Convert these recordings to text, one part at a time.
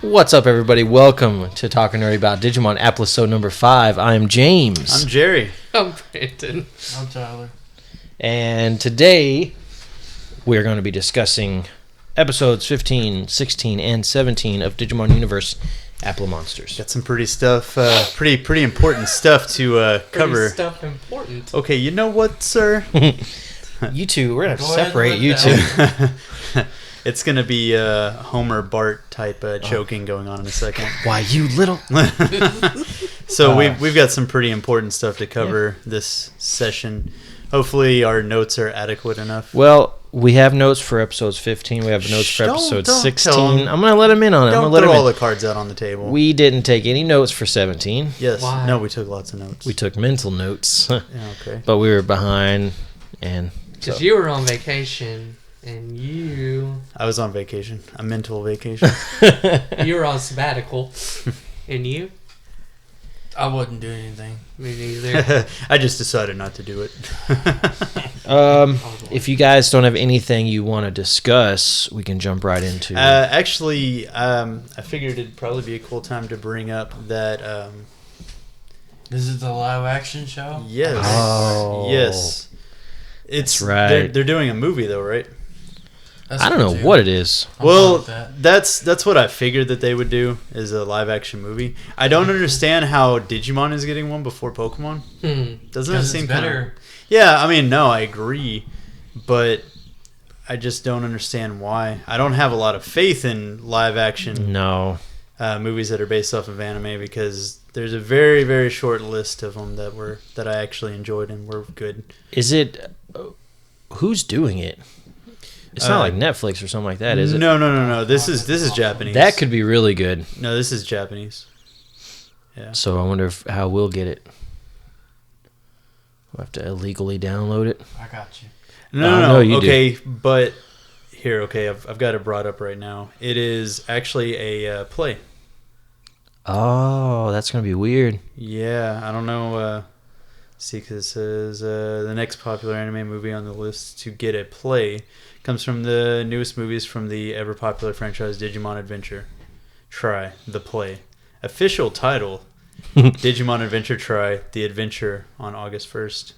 What's up, everybody? Welcome to Talking Nerdy about Digimon Applisode number 5. I'm James. I'm Jerry. I'm Brandon. I'm Tyler. And today, we're going to be discussing episodes 15, 16, and 17 of Digimon Universe Monsters. Got some pretty stuff, pretty important stuff to cover. Pretty stuff important. Okay, you know what, sir? You two, we're going to Go ahead separate and you let two. It's going to be Homer Bart type choking going on in a second. Why, you little... So we've got some pretty important stuff to cover this session. Hopefully our notes are adequate enough. Well, we have notes for episodes 15. We have notes for episode don't 16. tell 'em. I'm going to let him in on it. I'm Don't going to let throw him all in. the cards out on the table. We didn't take any notes for 17. Yes. Why? No, we took lots of notes. We took mental notes. Yeah, okay. But we were behind, and... Because So. you were on vacation, and you I was on vacation. A mental vacation. were on sabbatical, and you? I wasn't doing anything. Me neither. I just decided not to do it. If you guys don't have anything you want to discuss, we can jump right into... Actually, I figured it'd probably be a cool time to bring up that... This is the live action show? Yes. Oh. Yes. It's That's right. They're doing a movie though, right? That's I don't know cool, too. what it is. I'm Well, fine with that. that's what I figured that they would do is a live action movie. I don't understand how Digimon is getting one before Pokemon. Doesn't it 'Cause seem it's kind of... better. Yeah, I mean, no, I agree, but I just don't understand why. I don't have a lot of faith in live action No. movies that are based off of anime because there's a very, very short list of them that I actually enjoyed and were good. Is it... who's doing it? It's not like Netflix or something like that, is it? No. This is Japanese. That could be really good. No, this is Japanese. Yeah. So I wonder how we'll get it. We'll have to illegally download it. I got you. No. you okay, but here, okay, I've got it brought up right now. It is actually a play. Oh, that's going to be weird. Yeah, I don't know. See, because it says the next popular anime movie on the list to get a play comes from the newest movies from the ever popular franchise Digimon Adventure. Try the play. Official title: Digimon Adventure Try the Adventure on August 1st.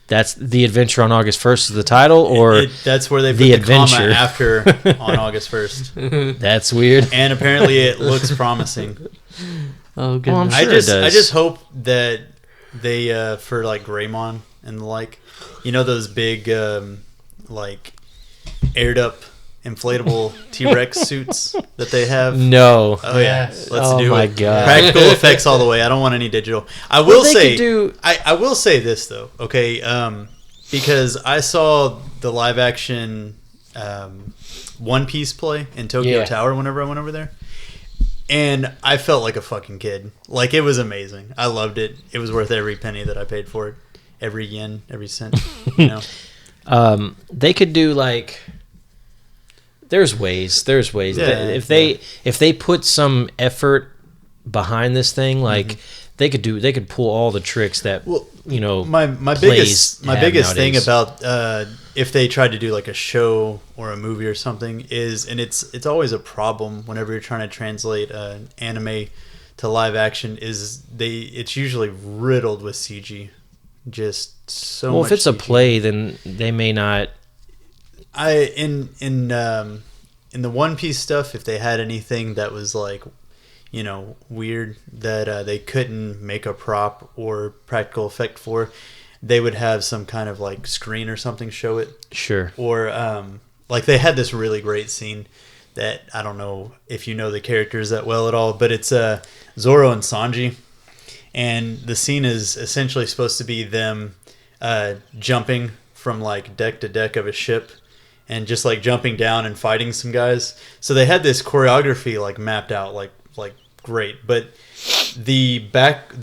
That's The Adventure on August 1st is the title, or that's where they put The the Adventure comma after on August 1st. that's weird. And apparently it looks promising. Oh, Well, I'm goodness. sure it does. I just hope that they for like Greymon and the like, you know, those big like aired up inflatable T-Rex suits that they have. No. Oh yeah, Yes. let's Oh do my it. God. Practical effects all the way. I don't want any digital. I Well, will they say could do- I will say this though, okay, because I saw the live action One Piece play in Tokyo Yeah. Tower whenever I went over there. And I felt like a fucking kid. Like, it was amazing. I loved it. It was worth every penny that I paid for it. Every yen, every cent. You know? They could do like... There's ways. Yeah, If they put some effort behind this thing, like they could pull all the tricks that My plays biggest have thing nowadays. about if they tried to do like a show or a movie or something is, and it's always a problem whenever you're trying to translate anime to live action, is it's usually riddled with CG. Just so well, much if it's a CG. play, then they may not. In the One Piece stuff, if they had anything that was like, you know, weird that they couldn't make a prop or practical effect for, they would have some kind of like screen or something show it. Sure. Or like they had this really great scene that I don't know if you know the characters that well at all, but it's Zoro and Sanji, and the scene is essentially supposed to be them jumping from like deck to deck of a ship and just like jumping down and fighting some guys. So they had this choreography like mapped out like great, but the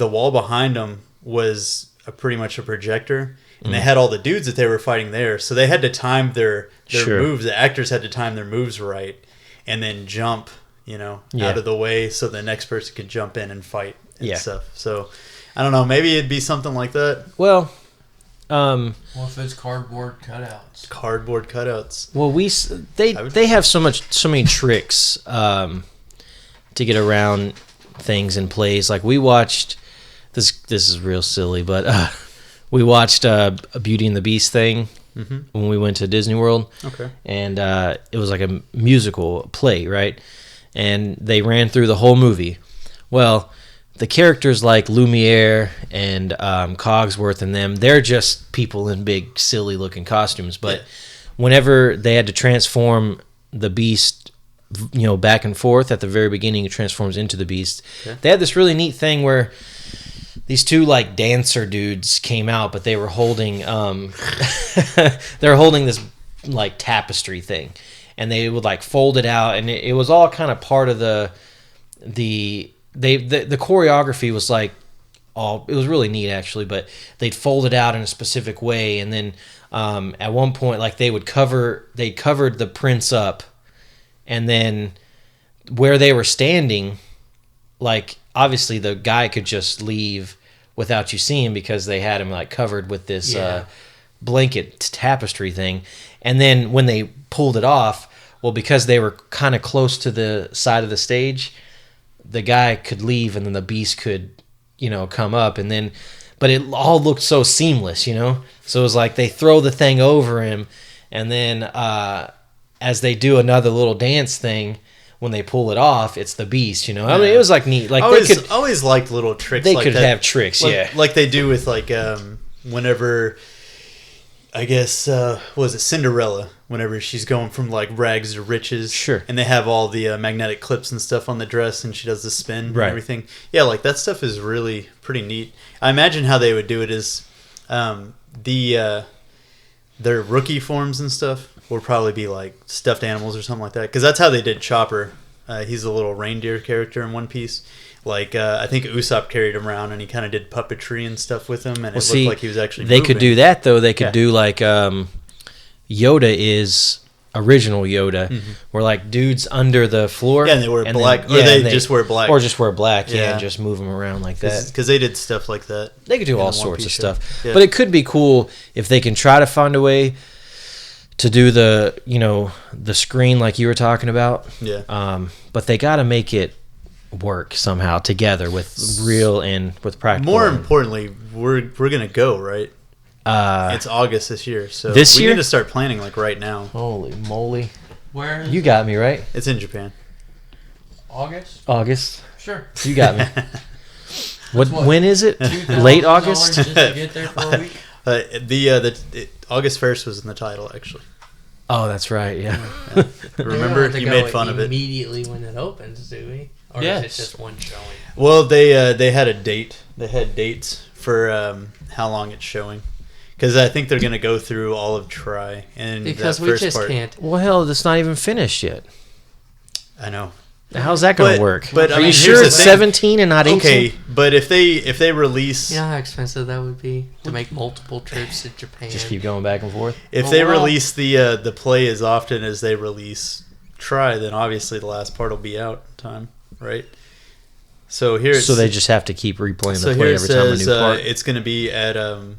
wall behind them was pretty much a projector, and they had all the dudes that they were fighting there, so they had to time their Sure. moves. The actors had to time their moves right and then jump, out of the way so the next person could jump in and fight and stuff. So I don't know, maybe it'd be something like that. Well, What if it's cardboard cutouts? Cardboard cutouts. Well, they have so many tricks to get around things and plays. Like we watched this. This is real silly, but we watched a Beauty and the Beast thing when we went to Disney World. Okay. And it was like a musical play, right? And they ran through the whole movie. Well, the characters like Lumiere and Cogsworth and them, they're just people in big, silly-looking costumes. But whenever they had to transform the Beast, back and forth at the very beginning, it transforms into the Beast. Yeah. They had this really neat thing where these two like dancer dudes came out, but they were holding they were holding this like tapestry thing, and they would like fold it out, and it was all kind of part of the choreography was like it was really neat actually, but they'd fold it out in a specific way, and then at one point like they covered the prince up, and then where they were standing, like obviously the guy could just leave without you seeing because they had him like covered with this blanket tapestry thing. And then when they pulled it off, well, because they were kind of close to the side of the stage, the guy could leave and then the Beast could, come up, and then, but it all looked so seamless, So it was like they throw the thing over him, and then as they do another little dance thing, when they pull it off, it's the Beast, I mean, it was like neat. Like I always liked little tricks. They like could that. have tricks, like they do with like whenever, I guess was it Cinderella? Whenever she's going from like rags to riches, sure, and they have all the magnetic clips and stuff on the dress, and she does the spin and right. everything. Yeah, like that stuff is really pretty neat. I imagine how they would do it is their rookie forms and stuff will probably be like stuffed animals or something like that, because that's how they did Chopper. He's a little reindeer character in One Piece. Like I think Usopp carried him around, and he kind of did puppetry and stuff with him, and it looked like he was actually They moving. could do that though. They could do like Yoda is original Yoda, where like dudes under the floor, and they wear black, or they just wear black, and just move them around like that. Because they did stuff like that. They could do all sorts of stuff, yeah. but it could be cool if they can try to find a way to do the screen like you were talking about. Yeah. But they got to make it work somehow together with real and with practical. More importantly, we're gonna go, right? It's August this year, so we need to start planning like right now. Holy moly! Where is You got me right. It's in Japan. August. Sure. You got me. What? When is it? $2,000 Late August. just to get there for a week. August 1st was in the title, actually. Oh, that's right. Yeah. Remember, you made fun of it immediately when it opens, do we? Or Yes. is it just one showing? Well, they had a date. They had dates for how long it's showing, because I think they're going to go through all of Try and Because that we first just part. can't. Well, hell, it's not even finished yet. I know. How's that going to But- work? but, I Are mean, you here's sure the it's thing. 17 and not 18? Okay, but if they release You know how expensive that would be to make multiple trips to Japan? Just keep going back and forth. if Oh, they wow. release the play as often as they release Try, then obviously the last part will be out in time, right? So here, So they just have to keep replaying so the here play it every time a says new part. it's going to be at the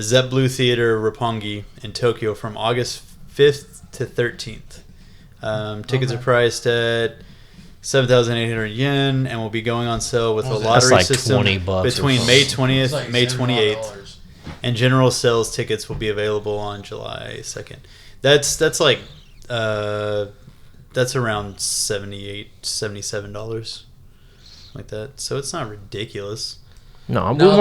Zep Blue Theater Roppongi in Tokyo from August 5th to 13th. Tickets are priced at 7,800 yen and will be going on sale with a What was it? lottery That's like system $20 or between something. May It's 20th, like May $7 28th, and general sales tickets will be available on July 2nd. That's like that's around $77 like that. So it's not ridiculous. No, No, we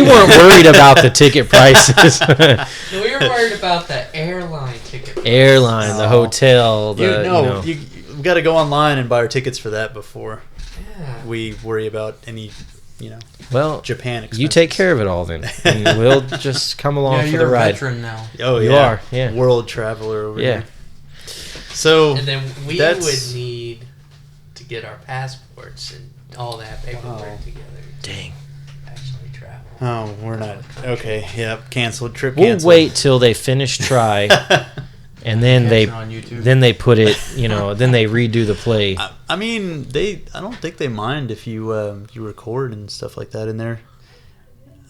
weren't worried about the ticket prices. No, we were worried about the airline ticket. Airline, the hotel, We've got to go online and buy our tickets for that before Yeah. we worry about any, well, Japan expenses. you take care of it all then, and we'll just come along Yeah, for you're the a ride. veteran now. Oh, You yeah. are, yeah. World traveler over Yeah. here. So And then we That's- would need to get our passports and all that paperwork together to Dang. actually travel. Oh, we're not. Okay, yep. Canceled. Trip We'll canceled. wait till they finish Try, and then Catch it on YouTube. they put it, then they redo the play. I mean, I don't think they mind if you you record and stuff like that in there.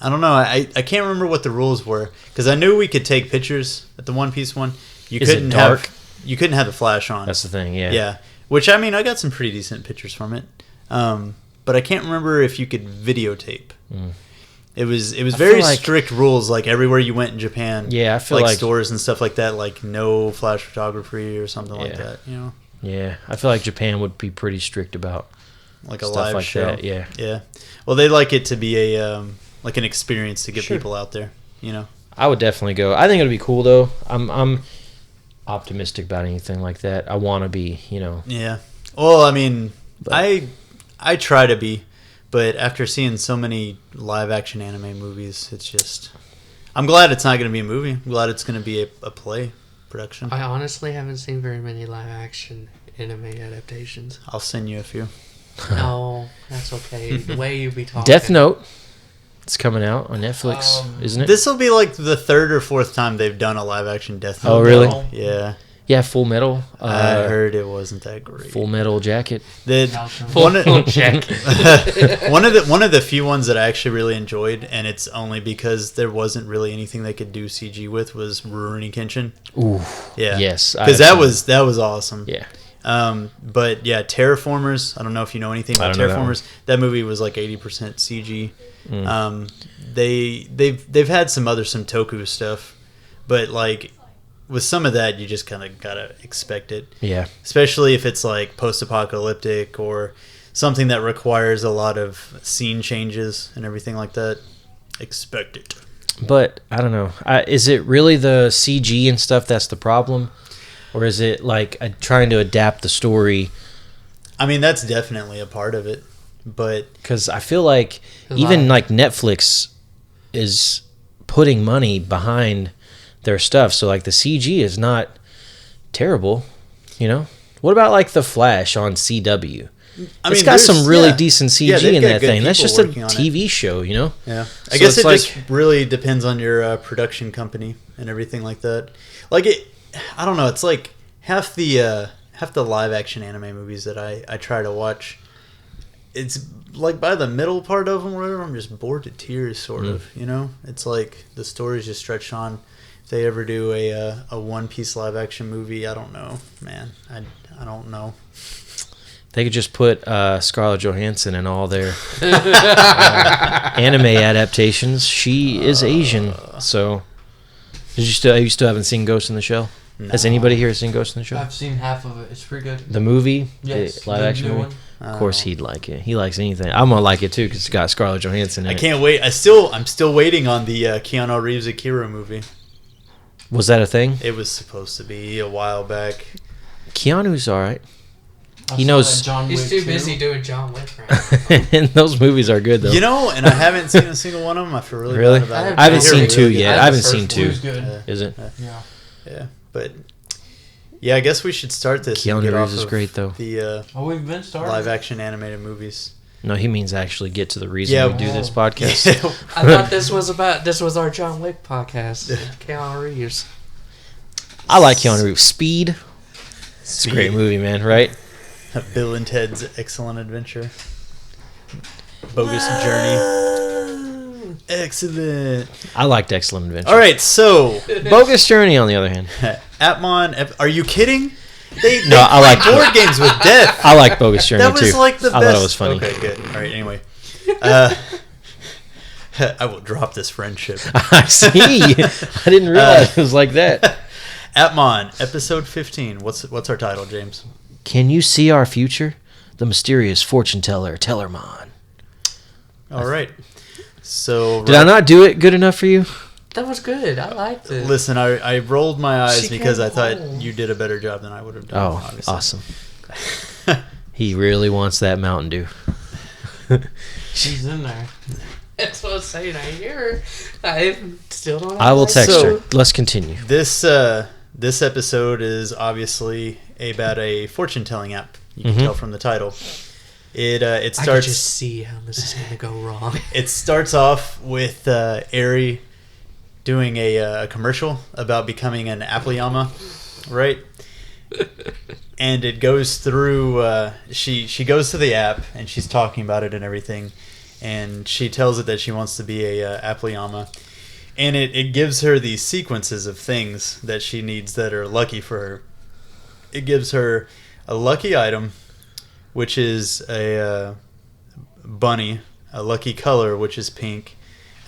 I don't know. I can't remember what the rules were, because I knew we could take pictures at the One Piece one. You Is it couldn't dark? You couldn't have the flash on. That's the thing, yeah. Yeah. Which, I mean, I got some pretty decent pictures from it. But I can't remember if you could videotape. It was very strict rules, like everywhere you went in Japan. Yeah, I feel like stores and stuff like that, like no flash photography or something like that. You know. Yeah, I feel like Japan would be pretty strict about like a stuff live like show. that. Yeah. Yeah. Well, they like it to be a like an experience to get people out there. You know. I would definitely go. I think it'd be cool though. I'm optimistic about anything like that. I want to be. You know. Yeah. Well, I mean, I try to be. But after seeing so many live-action anime movies, it's just... I'm glad it's not going to be a movie. I'm glad it's going to be a play production. I honestly haven't seen very many live-action anime adaptations. I'll send you a few. No, that's okay. The way you be talking... Death Note. It's coming out on Netflix, isn't it? This will be like the third or fourth time they've done a live-action Death Note. Oh, really? Yeah. Yeah, Full Metal. I heard it wasn't that great. Full Metal Jacket. One of the few ones that I actually really enjoyed, and it's only because there wasn't really anything they could do CG with, was Rurouni Kenshin. Ooh. Yeah. Yes. Because that was awesome. Yeah. But yeah, Terraformers. I don't know if you know anything about Terraformers. That movie was like 80% CG. They've had some other Toku stuff, but like. With some of that, you just kind of gotta expect it. Yeah. Especially if it's like post-apocalyptic or something that requires a lot of scene changes and everything like that. Expect it. But I don't know. Is it really the CG and stuff that's the problem, or is it like trying to adapt the story? I mean, that's definitely a part of it, but because I feel like even like Netflix is putting money behind their stuff, so like the CG is not terrible, you know. What about like The Flash on CW? It's got some really decent CG in that thing. That's just a TV show, you know. Yeah, I guess it just really depends on your production company and everything like that. Like I don't know. It's like half the live action anime movies that I try to watch. It's like by the middle part of them, or whatever, I'm just bored to tears, sort of. You know, it's like the story's just stretched on. If they ever do a One Piece live action movie, I don't know, man. I don't know. They could just put Scarlett Johansson in all their anime adaptations. She is Asian, so. You still haven't seen Ghost in the Shell? No. Has anybody here seen Ghost in the Shell? I've seen half of it. It's pretty good. The movie? Yes. The live action movie? One. Of course he'd like it. He likes anything. I'm gonna like it too because it's got Scarlett Johansson in it. I can't wait. I'm still waiting on the Keanu Reeves Akira movie. Was that a thing? It was supposed to be a while back. Keanu's all right. He knows. He's too busy doing John Wick right now. And those movies are good though. You know, and I haven't seen a single one of them. I feel really bad about it. I haven't seen two yet. I haven't seen two. Good. Is it? Yeah, but yeah, I guess we should start this. Keanu Reeves is great though. The we've been starting live action animated movies. No, he means actually get to the reason we do this podcast. Yeah. I thought this was our John Wick podcast. Keanu Reeves. I like Keanu Reeves. Speed. It's a great movie, man. Right? Bill and Ted's Excellent Adventure. Bogus Journey. Excellent. I liked Excellent Adventure. All right, so Bogus Journey, on the other hand. Appmon. Are you kidding? They I like board games with death. I like Bogus Journey that was too. Like the best. I thought it was funny. Okay, good. All right. Anyway, I will drop this friendship. I see. I didn't realize it was like that. Appmon, episode 15. What's our title, James? Can you see our future? The mysterious fortune teller, Tellermon. All right. So did I not do it good enough for you? That was good. I liked it. Listen, I rolled my eyes because I thought you did a better job than I would have done. Oh, obviously. Awesome. He really wants that Mountain Dew. She's in there. That's what I was saying. I hear her. I still don't. I will text her. Let's continue. This episode is obviously about a fortune telling app. You can tell from the title. It starts. I can just see how this is going to go wrong. It starts off with Eri doing a commercial about becoming an Appleyama, right? And it goes through. She goes to the app and she's talking about it and everything, and she tells it that she wants to be a Appleyama, and it gives her these sequences of things that she needs that are lucky for her. It gives her a lucky item, which is a bunny, a lucky color, which is pink,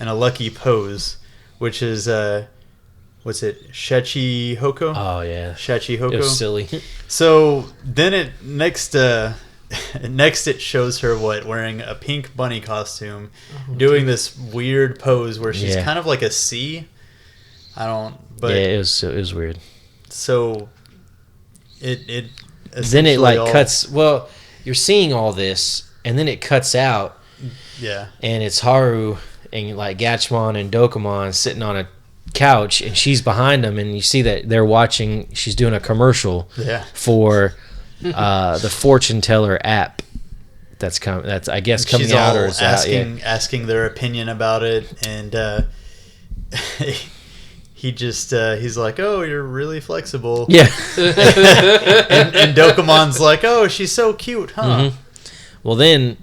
and a lucky pose, which is what's it? Shachi Hoko? Oh yeah, Shachi it Hoko. was silly. So then it next it shows her wearing a pink bunny costume, doing this weird pose where she's kind of like a C. But yeah, it was weird. So it then it like all, cuts. Well, you're seeing all this, and then it cuts out. Yeah. And it's Haru and like Gatchmon and Dokomon sitting on a couch, and she's behind them, and you see that they're watching. She's doing a commercial for the fortune teller app that's coming. That's I guess coming she's out all or is out. Yeah. asking their opinion about it, and he just he's like, "Oh, you're really flexible." Yeah. and Dokumon's like, "Oh, she's so cute, huh?" Mm-hmm. Well, then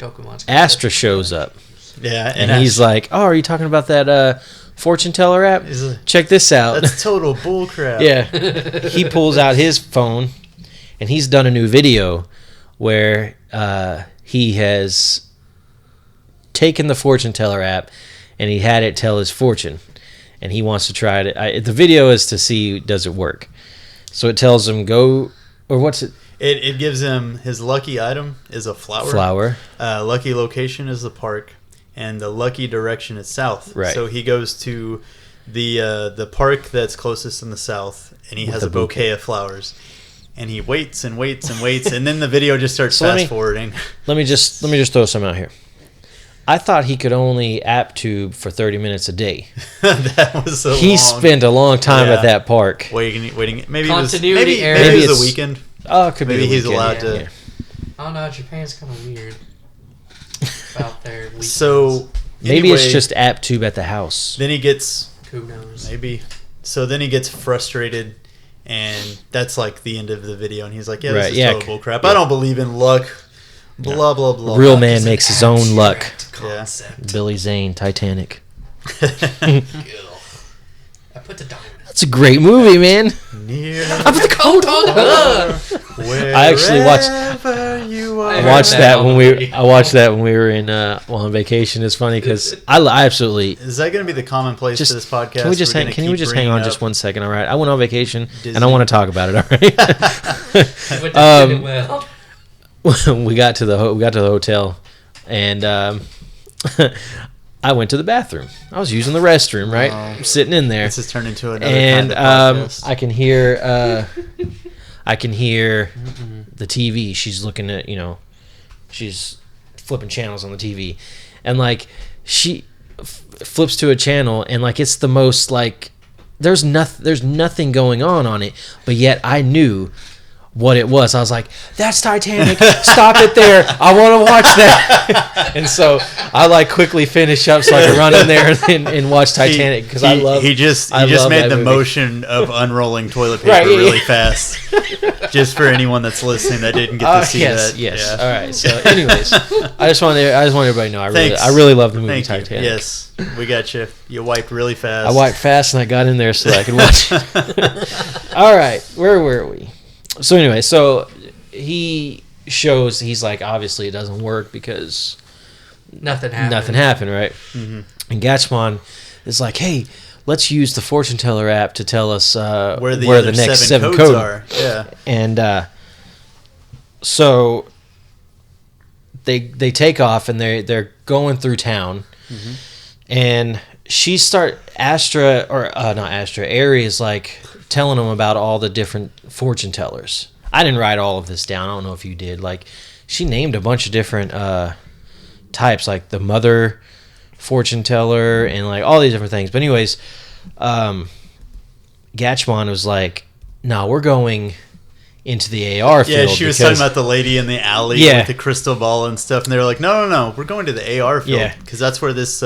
Astra shows up. Yeah, and he's like, "Oh, are you talking about that fortune teller app? Check this out." That's total bullcrap. Yeah. He pulls out his phone, and he's done a new video where he has taken the fortune teller app and he had it tell his fortune, and he wants to try it. The video is to see does it work. So it tells him go, or what's it? It gives him his lucky item is a flower. Lucky location is the park, and the lucky direction is south. Right. So he goes to the park that's closest in the south, and he has a bouquet of flowers. And he waits and waits and waits, and then the video just starts fast forwarding. Let me just throw some out here. I thought he could only app tube for 30 minutes a day. That was He spent a long time at that park. Waiting. Maybe Continuity it error. was, maybe Maybe it was a weekend. Oh, it could maybe be. He's allowed to. Yeah. I don't know. Japan's kind of weird about their weekends. So maybe anyway, it's just app tube at the house. Then he gets who knows? maybe. So then he gets frustrated, and that's like the end of the video. And he's like, "Yeah, this is total bull crap. I don't believe in luck." Blah blah blah. Real man makes his own luck. Yeah. Billy Zane, Titanic. I put the diamond. That's a great movie, man. Near I put the coat on. I actually watched. I watched that when we were in on vacation. It's funny because I absolutely. Is that going to be the commonplace to this podcast? Can we just hang on just 1 second? All right. I went on vacation and I want to talk about it. All right. We got to the hotel, and I went to the bathroom. I was using the restroom, right? I'm sitting in there. This has turned into another and kind of podcast. I can hear the TV. She's looking at, she's flipping channels on the TV, and like she flips to a channel, and like it's the most like there's nothing going on it, but yet I knew what it was. I was like, "That's Titanic. Stop it there. I want to watch that." And so I like quickly finish up so I can run in there and watch Titanic because I love. He just made the motion of unrolling toilet paper Right, really fast, just for anyone that's listening that didn't get to see that. Yes. Yeah. All right. So, anyways, I just want everybody to know I really love the movie Titanic. Yes, we got you. You wiped really fast. I wiped fast and I got in there so that I could watch it. All right, where were we? So anyway, he shows, he's like, obviously it doesn't work because nothing happened, right? Mm-hmm. And Gatchmon is like, "Hey, let's use the fortune teller app to tell us where the next seven codes are." Yeah. And so they take off and they're going through town, and Aerie is like telling them about all the different fortune tellers. I didn't write all of this down. I don't know if you did. Like, she named a bunch of different types, like the mother fortune teller and like all these different things. But anyways, Gatchmon was like, "No, we're going into the AR field." Yeah, she was talking about the lady in the alley with the crystal ball and stuff, and they were like, "No, we're going to the AR field because that's where this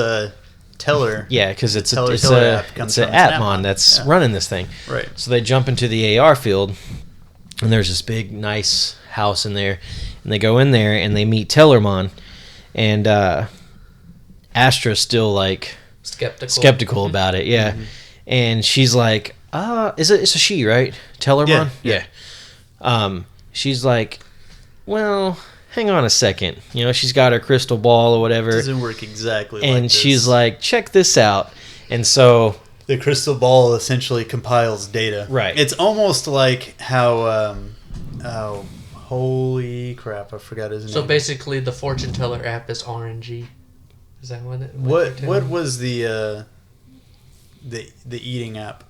teller." Yeah, because it's an Appmon Appmon that's running this thing. Right. So they jump into the AR field, and there's this big, nice house in there, and they go in there and they meet Tellermon, and Astra's still like skeptical about it. Yeah, and she's like, it's a she, right? Tellermon. Yeah. she's like, well, hang on a second. You know, she's got her crystal ball or whatever. It doesn't work exactly like and this. she's like, check this out. And so the crystal ball essentially compiles data. Right. It's almost like how oh, holy crap, I forgot his name. So basically, the fortune teller app is RNG. Is that what it? What was the eating app?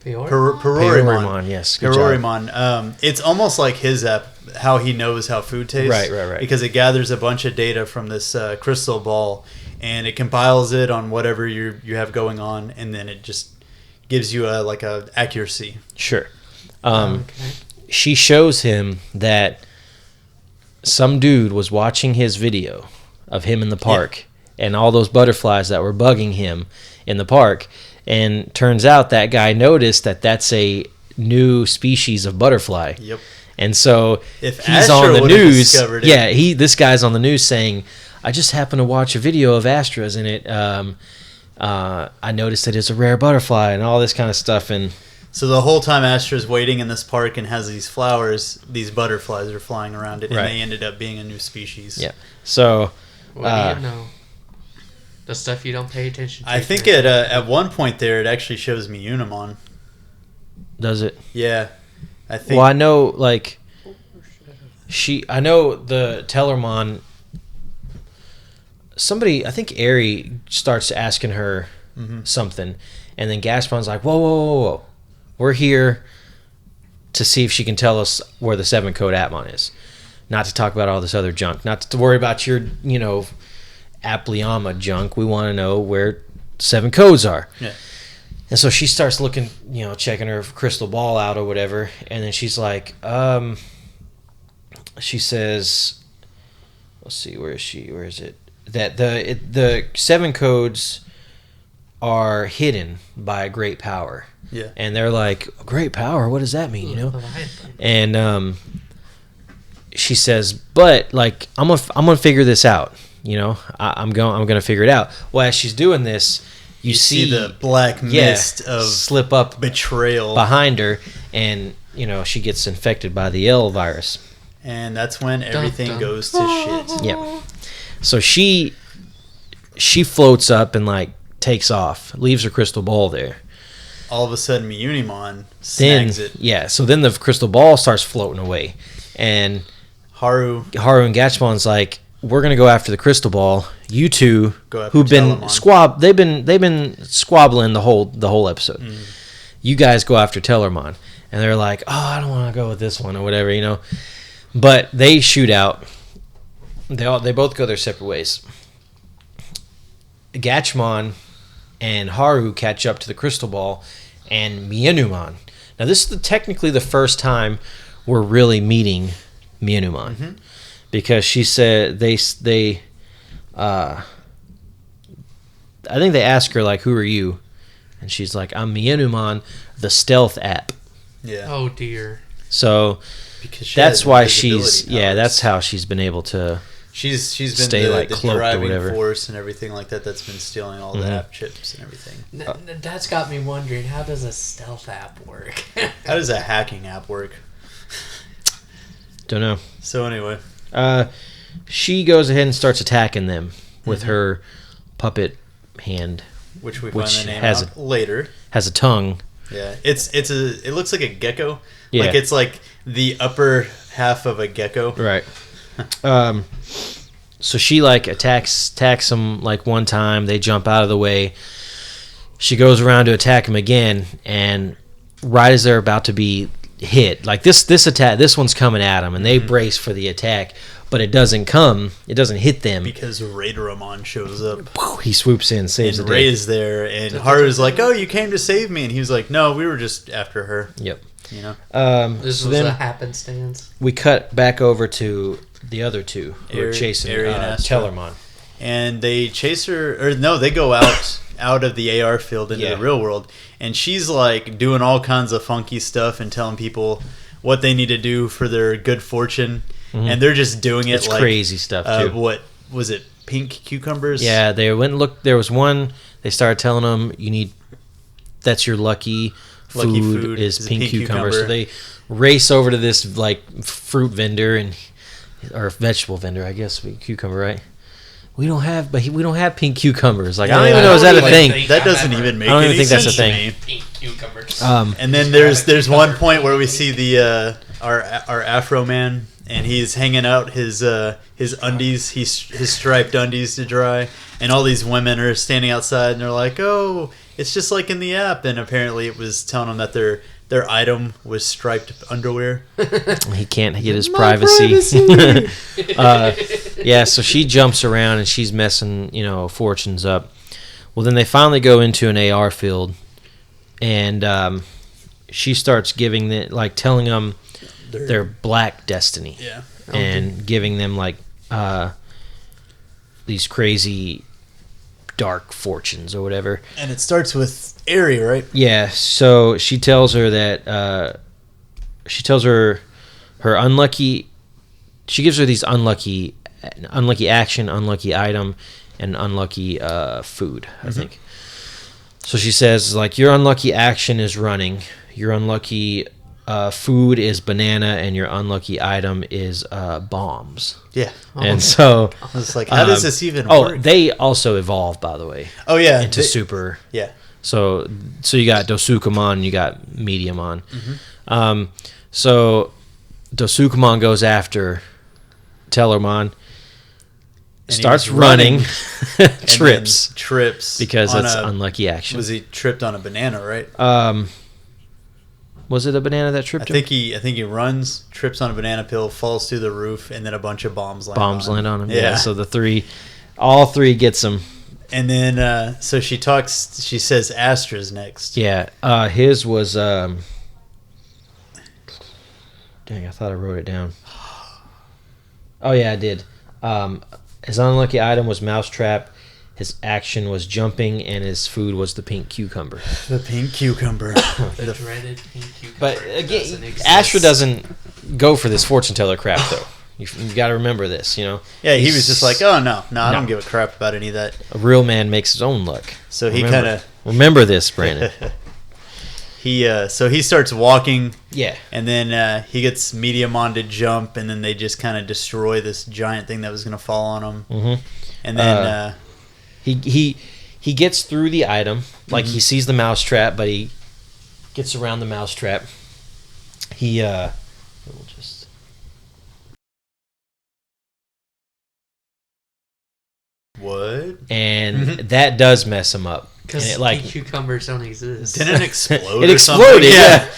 Peoria? Peorimon, yes. Good job. Peorimon. It's almost like his app, how he knows how food tastes. Right. Because it gathers a bunch of data from this crystal ball, and it compiles it on whatever you have going on, and then it just gives you a accuracy. Sure. Okay. She shows him that some dude was watching his video of him in the park and all those butterflies that were bugging him in the park. And turns out that guy noticed that that's a new species of butterfly. Yep. And so If he's Astra on the would've news. discovered it- Yeah, this guy's on the news saying, I just happened to watch a video of Astra's in it. I noticed that it's a rare butterfly and all this kind of stuff. And So the whole time Astra's waiting in this park and has these flowers, these butterflies are flying around it, and Right. they ended up being a new species. yeah. So What do you know? The stuff you don't pay attention to. I think at one point there, it actually shows me Unimon. does it? Yeah. I think. Well, I know, like, I know the Tellermon, somebody, I think Aerie starts asking her something, and then Gaspon's like, whoa. We're here to see if she can tell us where the 7-code Atmon is. Not to talk about all this other junk. Not to worry about your, Applyama junk. We want to know where 7 codes are. Yeah. And so she starts looking, checking her crystal ball out or whatever. And then she's like, she says, let's see, where is she? Where is it? That the 7 codes are hidden by a great power. Yeah. And they're like, great power? What does that mean, Leviathan. And she says, but like I'm gonna figure this out. I'm gonna figure it out. Well, as she's doing this, you see the black mist of slip up betrayal behind her, and she gets infected by the L virus. and that's when everything dun. goes to shit. Yeah. So she floats up and like takes off, leaves her crystal ball there. All of a sudden, Unimon Then snags it. yeah, so then the crystal ball starts floating away, and Haru and Gatchmon's like, we're gonna go after the crystal ball. You two, Go after who've been Tellermon. they've been squabbling the whole episode. You guys go after Tellermon, and they're like, oh, I don't want to go with this one or whatever, But they shoot out. They both go their separate ways. Gatchmon and Haru catch up to the crystal ball, and Myanumon. Now this is technically the first time we're really meeting Myanumon, because she said they I think they ask her like, who are you? And she's like, I'm Myanumon, the stealth app. Yeah. Oh dear. So Because she that's has why invisibility she's powers. that's how she's been able to. She's been stay, like, the cloaked or driving whatever. force and everything like that. That's been stealing all the Mhm. app chips and everything. That's got me wondering, how does a stealth app work? How does a hacking app work? Don't know. So anyway, She goes ahead and starts attacking them with her puppet hand. which we Which find the name has out later. Has a tongue. Yeah, it looks like a gecko. Yeah. Like it's like the upper half of a gecko. Right. So she like attacks them like one time. They jump out of the way. She goes around to attack him again, and right as they're about to be hit, like this one's coming at them, and they brace for the attack, but it doesn't hit them. Because Raideramon shows up. He swoops in, saves And the day. Ray is there, and Haru's like, "Oh, you came to save me," and he was like, "No, we were just after her." Yep. This So was then a happenstance. we cut back over to the other two who are chasing Aerie and Astra. Tellermon. And they chase her, or no, they go out of the AR field into the real world, and she's like doing all kinds of funky stuff and telling people what they need to do for their good fortune, and they're just doing it It's like crazy stuff too. What was it? Pink cucumbers? Yeah, they went and looked. There was one. They started telling them, that's your lucky Lucky food is a pink pink cucumber. cucumber. So they race over to this like fruit vendor or vegetable vendor, I guess. Cucumber, right? We don't have pink cucumbers. Like I don't even know, is that a thing? That doesn't even make I don't any even think that's sense a thing. to me. Pink cucumbers. And then there's one point where we see the our Afro man, and he's hanging out his undies, his striped undies to dry, and all these women are standing outside, and they're like, "Oh, it's just like in the app." And apparently, it was telling them that their item was striped underwear. He can't get his privacy. Yeah, so she jumps around and she's messing, fortunes up. Well, then they finally go into an AR field, and she starts telling them their black destiny. Yeah. And giving them these crazy dark fortunes or whatever. And it starts with Aerie, right? Yeah, so she tells her that her unlucky. She gives her these unlucky action, unlucky item, and unlucky food. I think. So she says your unlucky action is running, your unlucky food is banana, and your unlucky item is bombs. Yeah. And so I was like, how does this even Oh, work? they also evolve, by the way. Oh yeah, Into super. Yeah. So you got Dosukamon, you got Mediumon. So Dosukamon goes after Tellermon, starts running, trips because that's unlucky action. Was he tripped on a banana, right? Was it a banana that tripped him? I think he runs, trips on a banana peel, falls through the roof, and then a bunch of bombs land on him. Yeah. So all three gets him. And then so she says Astra's next. Yeah. His was dang, I thought I wrote it down. Oh yeah, I did. His unlucky item was Mousetrap. His action was jumping, and his food was the pink cucumber. The pink cucumber. The dreaded pink cucumber. But again, Astra doesn't go for this fortune teller crap, though. You've got to remember this, Yeah, he was just like, oh, no, I don't give a crap about any of that. A real man makes his own luck. So he kind of... Remember this, Brandon. So he starts walking. Yeah. And then he gets Mediumon to jump, and then they just kind of destroy this giant thing that was going to fall on him. Mm-hmm. And then... He gets through the item, he sees the mousetrap, but he gets around the mousetrap. What? And that does mess him up. Because pink cucumbers don't exist. Didn't it explode? It exploded, yeah.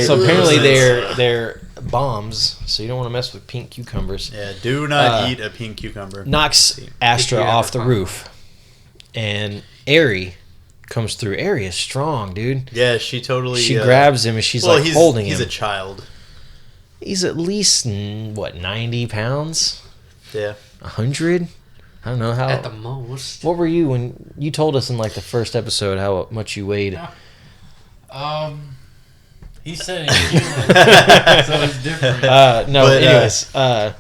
So apparently they're bombs, so you don't want to mess with pink cucumbers. Yeah, do not eat a pink cucumber. Knocks Astra off the roof. And Aerie comes through. Aerie is strong, dude. Yeah, she totally... She grabs him and she's holding him. He's a child. He's at least, 90 pounds? Yeah. 100? I don't know how... At the most. What were you when... You told us in the first episode how much you weighed. He said it in human, so it's different. No, but, anyways. No,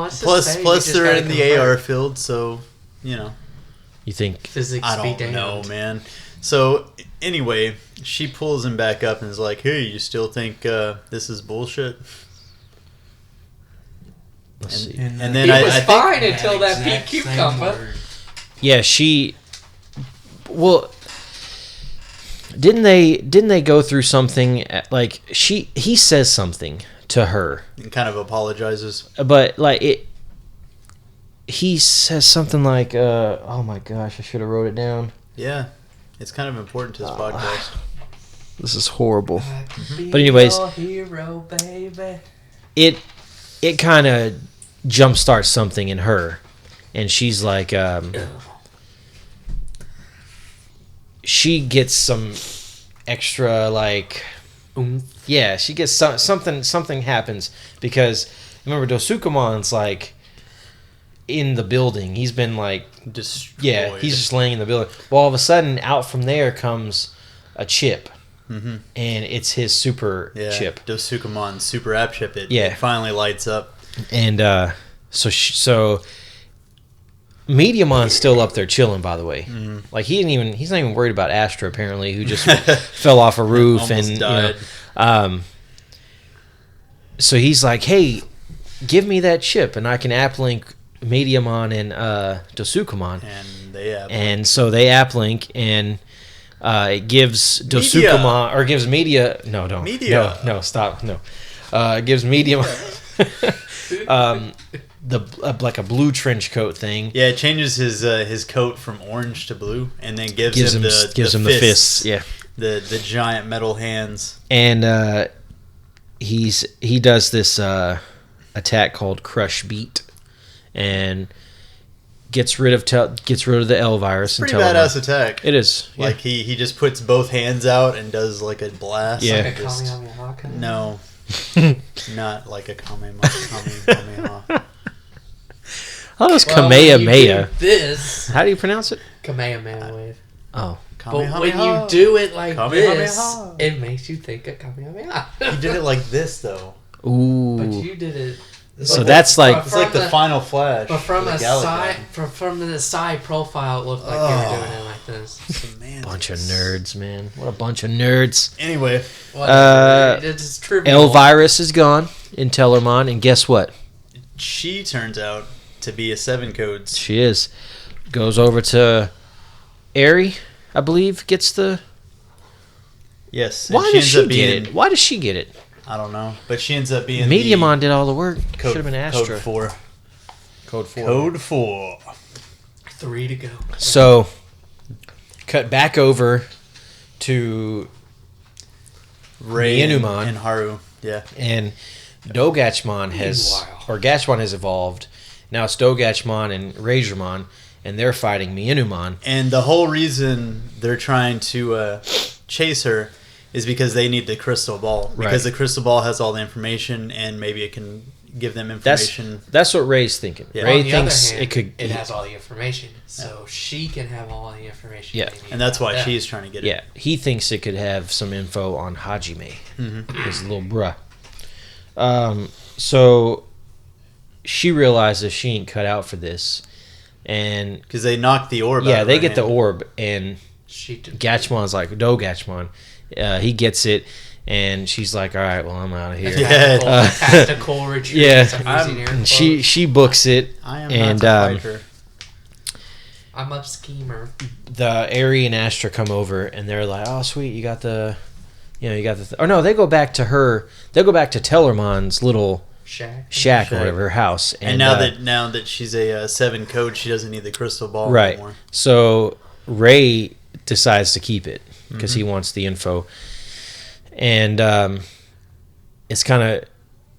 it's plus they're in the AR field, so, You think... Physics I don't know, man. So, anyway, she pulls him back up and is like, hey, you still think this is bullshit? Let's see. And then it was I fine think, until that pink cucumber. Yeah, she... Well... Didn't they go through something... He says something to her. And kind of apologizes. But, he says something like, oh my gosh, I should have wrote it down. Yeah, it's kind of important to this podcast. This is horrible. But anyways, hero, baby. It kind of jumpstarts something in her, and she's like, she gets some extra yeah, she gets something happens because remember Dosukamon's in the building. He's been destroyed. Yeah, he's just laying in the building. Well, all of a sudden, out from there comes a chip, and it's his super chip. Dosukamon's super app chip. It finally lights up. And so Mediamon's still up there chilling, by the way. Mm-hmm. Like he's not even worried about Astra apparently, who just fell off a roof Almost and died. So he's like, "Hey, give me that chip, and I can uplink Mediamon and Dosukamon." And they have And so they uplink, and it gives Dosukamon or gives Media. No, don't. Media. No, stop. No, it gives Mediamon like a blue trench coat thing. Yeah, it changes his coat from orange to blue, and then gives him the fists. Yeah, the giant metal hands. and he does this attack called Crush Beat, and gets rid of the L virus. Pretty badass attack. It is. Yeah. Like he just puts both hands out and does like a blast. Yeah. Like a Kamehameha kind of? No, not like a Kamehameha. Oh, it's Well, when you Kamehameha. do this How do you pronounce it? Kamehameha wave. Oh, But when you do it like Kamehameha. this, it makes you think of Kamehameha. He did it like this though. ooh. But you did it. So that's like It's like the final flash. But from of a the Galaxy. side, from the side profile, it looked like you were doing it like this. Semantics. bunch of nerds, man. What a bunch of nerds. Anyway, Whatever. It's trivial. L virus is gone in Tellermon, and guess what? she turns out to be a 7 codes. She is. Goes over to Aerie, I believe, gets the. Yes. and Why she does ends she up get being- it? Why does she get it? I don't know, but she ends up being Mediamon did all the work. the code, Should have been Astra. Code 4. Code 4. Code 4. 3 to go. So, cut back over to Ray and Myanmar. Haru. Yeah. and Dogachmon has evolved. Now it's Dogachmon and Razormon, and they're fighting Myanmar. And the whole reason they're trying to chase her is because they need the crystal ball. Because Right. the crystal ball has all the information, and maybe it can give them information. That's what Ray's thinking. Yeah. Ray On the thinks other hand, it could. It has all the information, so she can have all the information. Yeah. they need And that's why about them. she's trying to get it. Yeah, he thinks it could have some info on Hajime, his little bruh. So she realizes she ain't cut out for this, and Because they knocked the orb out yeah, of they her get the hand. orb, and She did. Gachmon's like Dogachmon. He gets it, and she's like, "All right, well, I'm out of here." Yeah. Tactical retreat. yeah. I'm using air And quotes. she books it, I am and not to fight her. I'm a schemer. the Aerie and Astra come over, and they're like, "Oh, sweet, you got the." Or no, they go back to her. They go back to Tellermon's little Shack. shack or whatever, her house. And now that she's a 7 code, she doesn't need the crystal ball right. anymore. So Ray decides to keep it because he wants the info, and it's kind of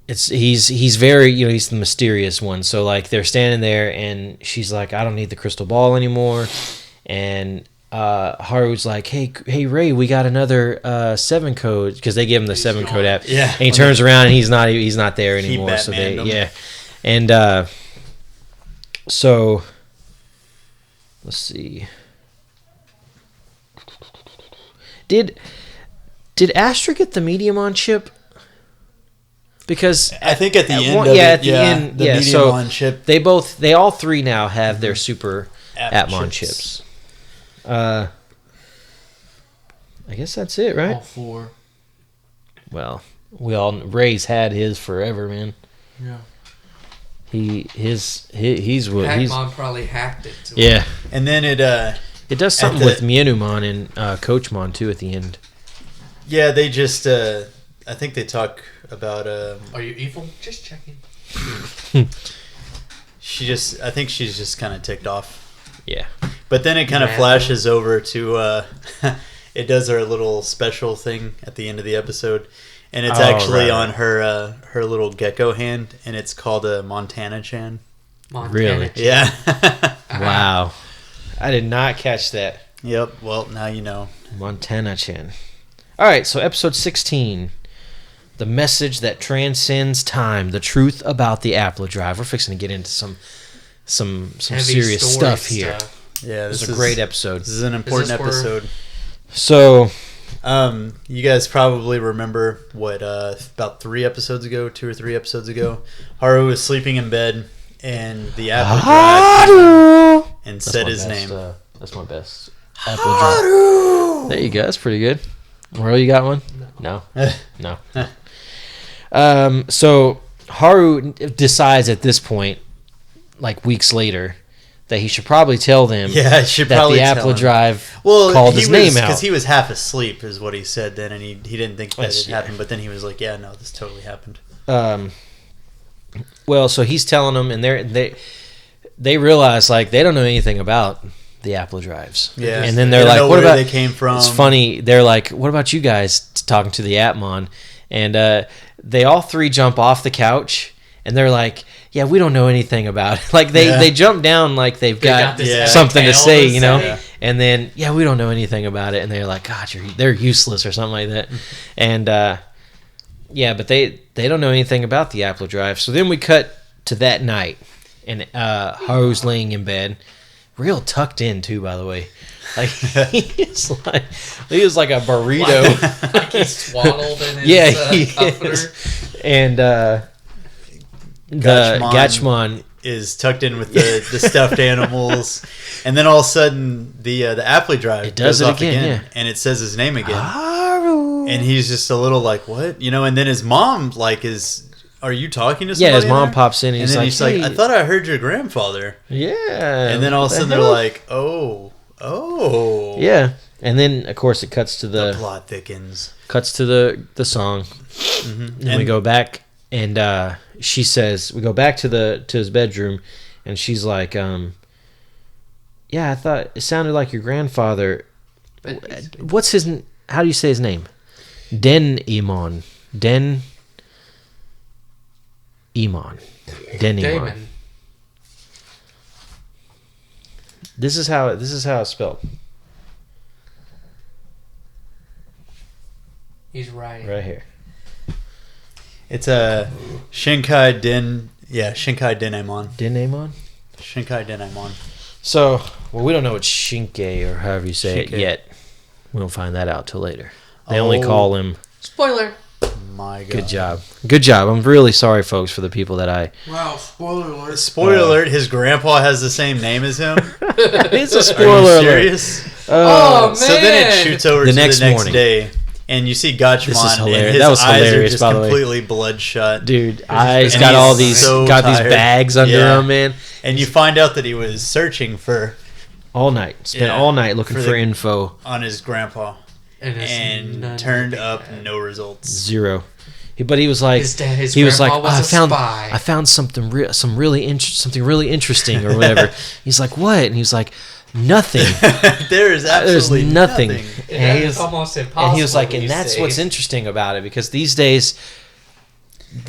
he's very he's the mysterious one. So like they're standing there, and she's like, "I don't need the crystal ball anymore," and Haru's like, hey Ray, we got another 7 code, because they give him the 7 code app. Yeah. And he turns around and he's not there He anymore. So they Batmaned him. and so let's see. Did Astra get the Mediamon chip? Because I think at the end one, of yeah, it, at the end, the yeah. Mediamon So chip. they all 3 now have their super App Atmon chips. I guess that's it, right? All 4. Well, Ray's had his forever, man. Yeah. He's Pac-Man probably hacked it. To yeah. And then it It does something the- with Myanmar and Coachmon too at the end. yeah, they just I think they talk about Are you evil? Just checking. I think she's just kind of ticked off. Yeah. But then it kind of Yeah. flashes over to it does her little special thing at the end of the episode, and it's Oh, actually right. on her little gecko hand, and it's called a Montana-chan. Montana. Really? Yeah. Wow. I did not catch that. Yep. Well, now you know. Montana-chan. All right, so episode 16. The message that transcends time. The truth about the Applisode. We're fixing to get into some Heavy serious story stuff here. Yeah, This is a great episode. This is an important this where- episode. So, You guys probably remember what about 2 or 3 episodes ago, Haru was sleeping in bed, and the Applisode and said his name. That's my best Appledrive. There you go. That's pretty good. Royal, you got one? No. So Haru decides at this point, like weeks later, that he should probably tell them that the Appledrive called his name out. Because he was half asleep, is what he said then, and he didn't think that it happened. But then he was like, "Yeah, no, this totally happened." Well, so he's telling them, and they realize like they don't know anything about the Appledrives. Yeah, and then they're like, "What about?" They came from? It's funny. They're like, "What about you guys?" Talking to the Appmon, and they all three jump off the couch. And they're like, "Yeah, we don't know anything about it." Like they jump down like they've got something to say, you know. Yeah. And then, we don't know anything about it. And they're like, "God, they're useless" or something like that. And but they don't know anything about the Appledrive. So then we cut to that night, and Haru's laying in bed, real tucked in too, by the way. Like he was like a burrito. Like he's swaddled in his comforter. And the Gatchmon is tucked in with the stuffed animals, and then all of a sudden the Appledrive does goes it off again, and it says his name again. Haru. And he's just a little like, what? You know, and then his mom are you talking to somebody? Yeah, his mom pops in and he's like, hey. I thought I heard your grandfather. Yeah. And then all of a sudden they're like, oh. Yeah. And then of course it cuts to the plot thickens. Cuts to the song. Mm-hmm. And we go back and she says, we go back to his bedroom, and she's like, I thought it sounded like your grandfather. What's his? How do you say his name? Denimon. This is how it's spelled. He's right here. It's a Shinkai Denamon. Denamon? Shinkai Denamon. So, we don't know what Shinkai or however you say it yet. We don't find that out till later. They only call him... Spoiler. My God. Good job. I'm really sorry, folks, for the people that I... Wow, spoiler alert. Spoiler alert, his grandpa has the same name as him? It's a spoiler alert. Are you serious? Oh, man. So then it shoots over to the next day. And you see Gatchmon, and his eyes are just completely bloodshot. Dude, eyes got all these bags under him, man. And you find out that he was searching for... all night looking for info. On his grandpa. And turned up no results. Zero. But he was like... His grandpa was a spy. I found something really interesting or whatever. He's like, what? And he's like... nothing. There's absolutely nothing. And it's almost impossible. And he was like, and that's what's interesting about it, because these days,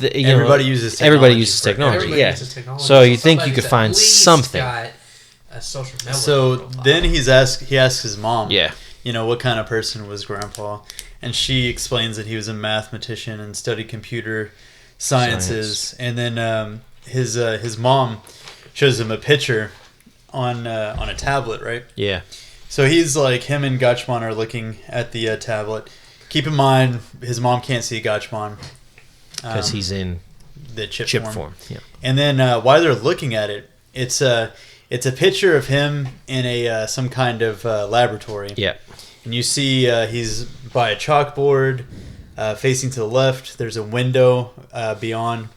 everybody uses technology. So you think you could find something. Got a social network profile. Then he asks his mom, yeah, what kind of person was Grandpa? And she explains that he was a mathematician and studied computer sciences. And then his mom shows him a picture on a tablet, right? Yeah. So he's like, him and Gatchmon are looking at the tablet. Keep in mind, his mom can't see Gatchmon because he's in the chip form. Yeah. And then while they're looking at it, it's a picture of him in some kind of laboratory. Yeah. And you see he's by a chalkboard facing to the left. There's a window beyond,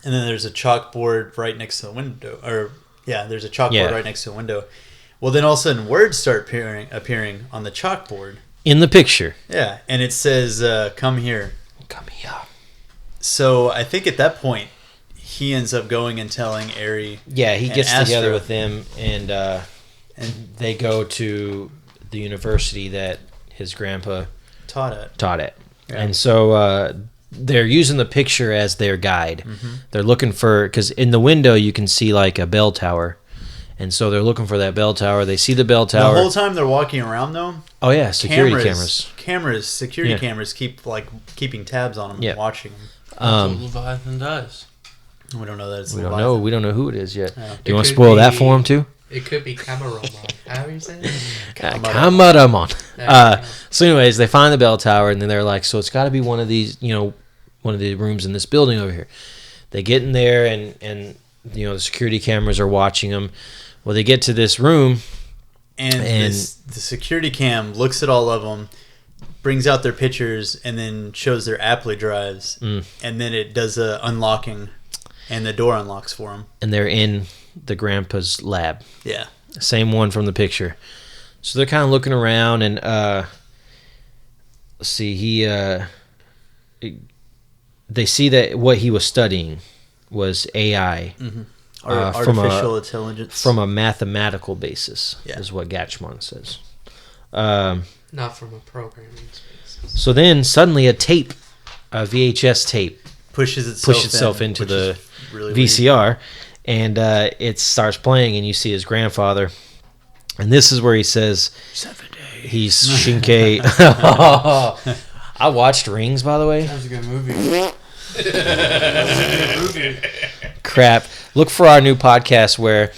and then there's a chalkboard right next to the window. There's a chalkboard right next to a window. Well, then all of a sudden words start appearing on the chalkboard. In the picture. Yeah, and it says, come here. Come here. So I think at that point, he ends up going and telling Eri. Yeah, he gets together with them, and they go to the university that his grandpa taught at. Yeah. And so... they're using the picture as their guide. Mm-hmm. They're looking for, because in the window you can see like a bell tower, and so they're looking for that bell tower. They see the bell tower. The whole time they're walking around, though. Oh yeah, security cameras keep keeping tabs on them and watching them. That's what Leviathan does. We don't know that it's Leviathan. Leviathan. We don't know who it is yet. Yeah. Do you want to spoil that for him too? It could be Cameramon. How are you saying it? Cameramon. So anyways, they find the bell tower, and then they're like, so it's got to be one of these, one of the rooms in this building over here. They get in there, and the security cameras are watching them. Well, they get to this room, And the security cam looks at all of them, brings out their pictures, and then shows their Appli drives. And then it does a unlocking, and the door unlocks for them. and they're in the grandpa's lab. Yeah. Same one from the picture. So they're kind of looking around, and let's see, they see that what he was studying was AI Artificial intelligence. from a mathematical basis, Yeah. is what Gatchmon says. Not from a programming space. So then suddenly a VHS tape, pushes itself into which the is really VCR, and it starts playing, and you see his grandfather. And this is where he says 7 days. he's Shinkai. I watched Rings, by the way. That was a good movie. That was a good movie. Crap. Look for our new podcast where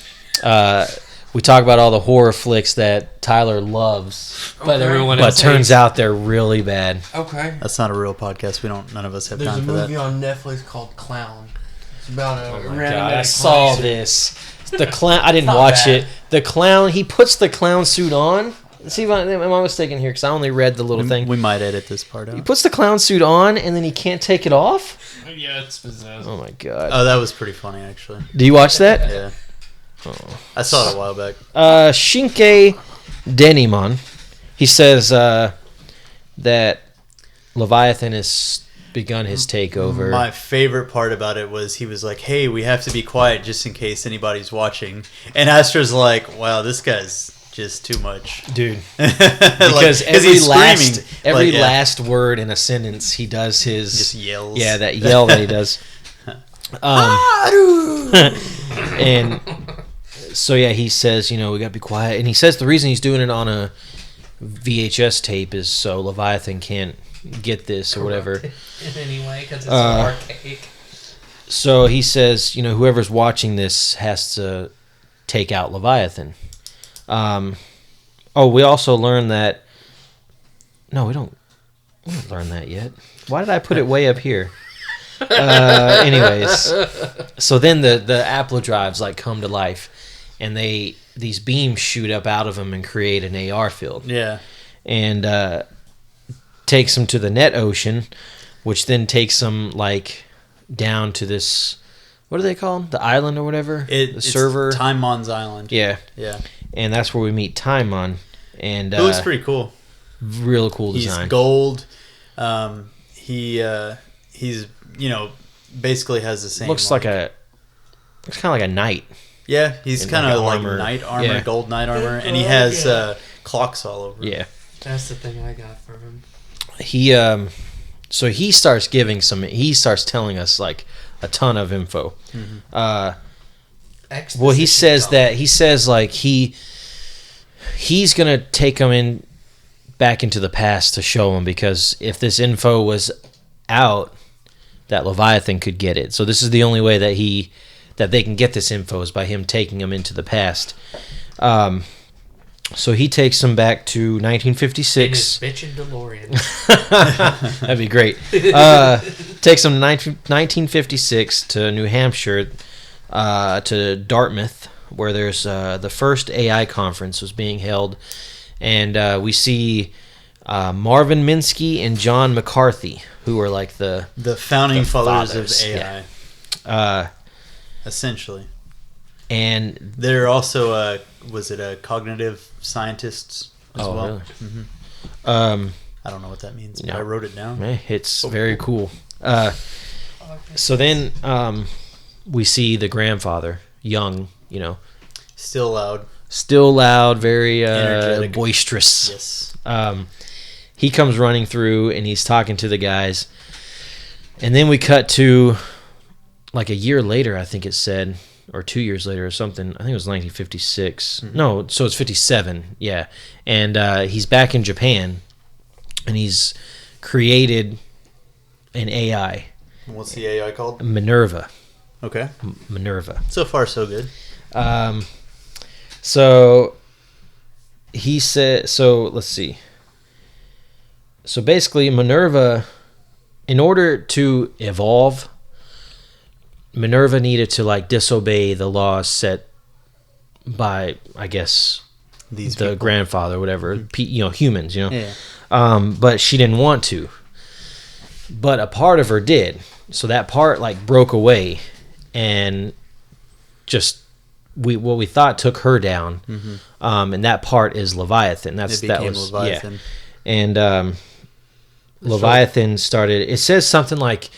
we talk about all the horror flicks that Tyler loves, But Okay. everyone but else turns hates. out they're really bad. Okay. That's not a real podcast. None of us have There's a time for movie that. on Netflix called Clown. It's about a Oh my random God, I clown saw suit. this. The clown. I didn't Not watch bad. it. The clown. He puts the clown suit on. See if am I mistaken here? Because I only read the little thing. We might edit this part He out. puts the clown suit on, and then he can't take it off. Yeah, it's possessed. Oh my god! Oh, that was pretty funny, actually. Do you watch that? Yeah. Oh. I saw it a while back. Shinkai Denimon. He says that Leviathan has begun his takeover. My favorite part about it was he was like, "Hey, we have to be quiet just in case anybody's watching." And Astra's like, "Wow, this guy's just too much." Dude, Because because every last Like, yeah, last word in a sentence, he does his just yells. yeah, that yell that he does. And so yeah, he says, we gotta be quiet, and he says the reason he's doing it on a VHS tape is so Leviathan can't get this or whatever. In any way, because it's so archaic. So he says, whoever's watching this has to take out Leviathan. We also learned that. No, we don't learn that yet. Why did I put it way up here? Anyways, so then the Applo drives come to life, and these beams shoot up out of them and create an AR field, Yeah. and takes them to the net ocean, which then takes them down to this. What are they called? The island or whatever. The server. It's Timon's Island. Yeah, Yeah. and that's where we meet Timon, and It looks pretty cool. real cool He's design. gold. He's basically has the same. Looks kind of like a knight. Yeah, he's in kind like of like armor. knight armor, Yeah. gold knight armor, and he has clocks all over. Yeah. That's the thing I got from him. He so he starts telling us a ton of info. Well, he says he's gonna take him back into the past to show him, because if this info was out, that Leviathan could get it. So this is the only way that they can get this info is by him taking him into the past. So he takes him back to 1956. In his bitchin' DeLorean. That'd be great. Takes him to 1956 to New Hampshire, to Dartmouth, where there's the first AI conference was being held, and we see Marvin Minsky and John McCarthy, who are the founding fathers fathers, of AI, essentially. And They're also cognitive scientists as well. really? Mhm. I don't know what that means, but No. I wrote it down. It's very cool. So then we see the grandfather, young, Still loud. still loud, very Energetic. boisterous. Yes. He comes running through, and he's talking to the guys. And then we cut to a year later, I think it said, or 2 years later or something. I think it was 1956. Mm-hmm. No, so it's 57. Yeah. And he's back in Japan, and he's created an AI, What's the AI called? Minerva. Okay. Minerva. So far, so good. So he said, so let's see. So basically, Minerva, in order to evolve, Minerva needed to disobey the laws set by I guess the people. grandfather, or whatever, humans, Yeah. But she didn't want to. But a part of her did. So that part like broke away, and just what we thought took her down. And that part is Leviathan. That was Leviathan. Yeah. And Leviathan started. It says something like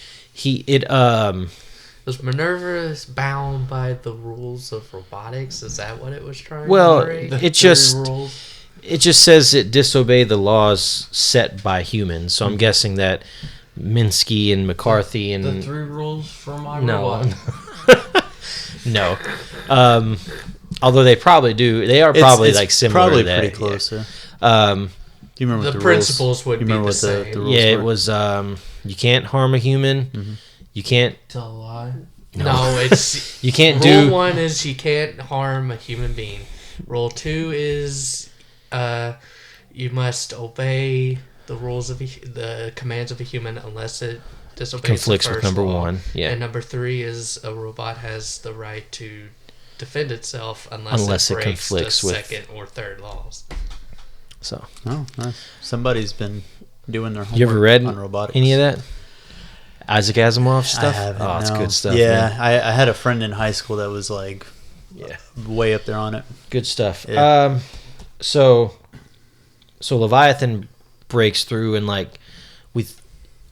Was Minerva bound by the rules of robotics? Is that what it was trying Well, to narrate? it just says it disobeyed the laws set by humans. So I'm guessing that Minsky and McCarthy and The 3 rules for my no, robot. no. Although they probably do. They are probably It's like similar probably to that. pretty close. Yeah. Do you remember The what principles rules? would You remember be what the same. the rules Yeah, were? it was. You can't harm a human. You can't. Tell a lie. No, it's You can't rule do. 1 is you can't harm a human being. Rule 2 is you must obey the rules of the commands of a human unless it disobeys Conflicts the with first number law. 1. Yeah. And number 3 is a robot has the right to defend itself unless it breaks conflicts the with- second or third laws. So, Oh, nice. Somebody's been doing their homework you ever read on robotics. any of that? Isaac Asimov stuff? I haven't. Oh, it's no. good stuff. Yeah, man. I had a friend in high school that was like Yeah. way up there on it. Good stuff. Yeah. So Leviathan breaks through, and like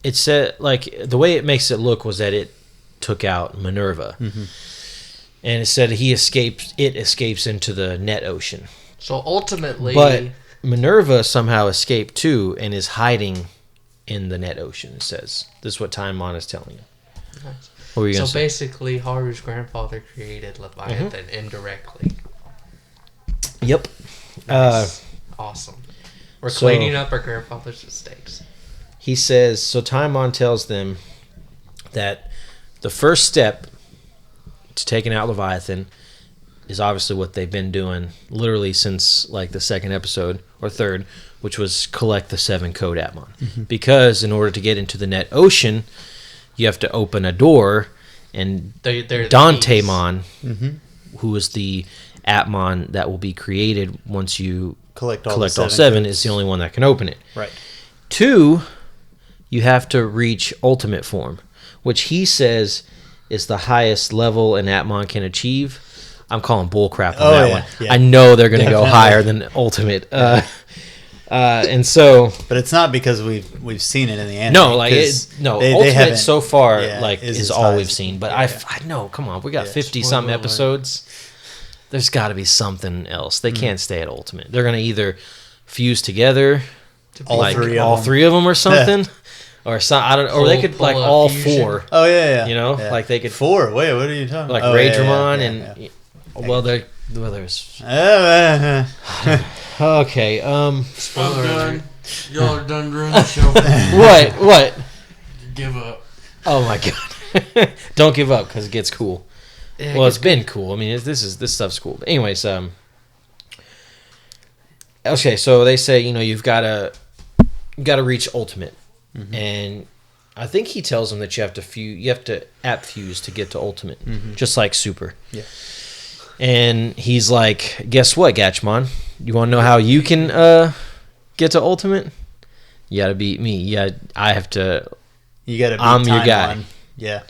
it said, like the way it makes it look was that it took out Minerva, and it said it escapes into the net ocean, So ultimately, but Minerva somehow escaped too and is hiding in the net ocean. It says this is what Timon is telling you. Nice. What were you So gonna say? basically, Haru's grandfather created Leviathan indirectly. Yep. Nice. Awesome. We're so- cleaning up our grandfather's mistakes. He says, so Timon tells them that the first step to taking out Leviathan is obviously what they've been doing literally since like the second episode or third, which was collect the 7 code Atmon. Because in order to get into the net ocean, you have to open a door, and They're the Dantemon, Mm-hmm. who is the Atmon that will be created once you Collect all collect the all 7, codes. is the only one that can open it. Right. 2, you have to reach ultimate form, which he says is the highest level an Atmon can achieve. I'm calling bullcrap on that one. yeah. I know they're going to go Definitely. higher than ultimate. And so, But it's not because we've seen it in the anime. no, like 'cause they ultimate haven't- so far yeah, like is is as all high we've as- seen. But yeah. I know, come on, we got Yeah. 50 something Spoiler alert. episodes. There's got to be something else. They can't stay at ultimate. They're going to either fuse together, All like three of all them. 3 of them or something, or some I don't. Or they could like Pull all fusion. 4. Oh yeah. You know, yeah. like they could 4. Wait, what are you talking like about? Ray yeah, Dramon yeah, and yeah. well, there's yeah. okay. I'm Spoiler done. alert. Y'all are done ruining the show. What? Give up. Oh my god! Don't give up because it gets cool. Yeah, Well, it's been cool. I mean, this stuff's cool. But anyways, okay, so they say you've got to reach ultimate, and I think he tells them that you have to app fuse to get to ultimate, just like super. Yeah. And he's like, guess what, Gatchmon? You want to know how you can get to ultimate? You got to beat me. Yeah, I have to. You got to. I'm your guy. Yeah.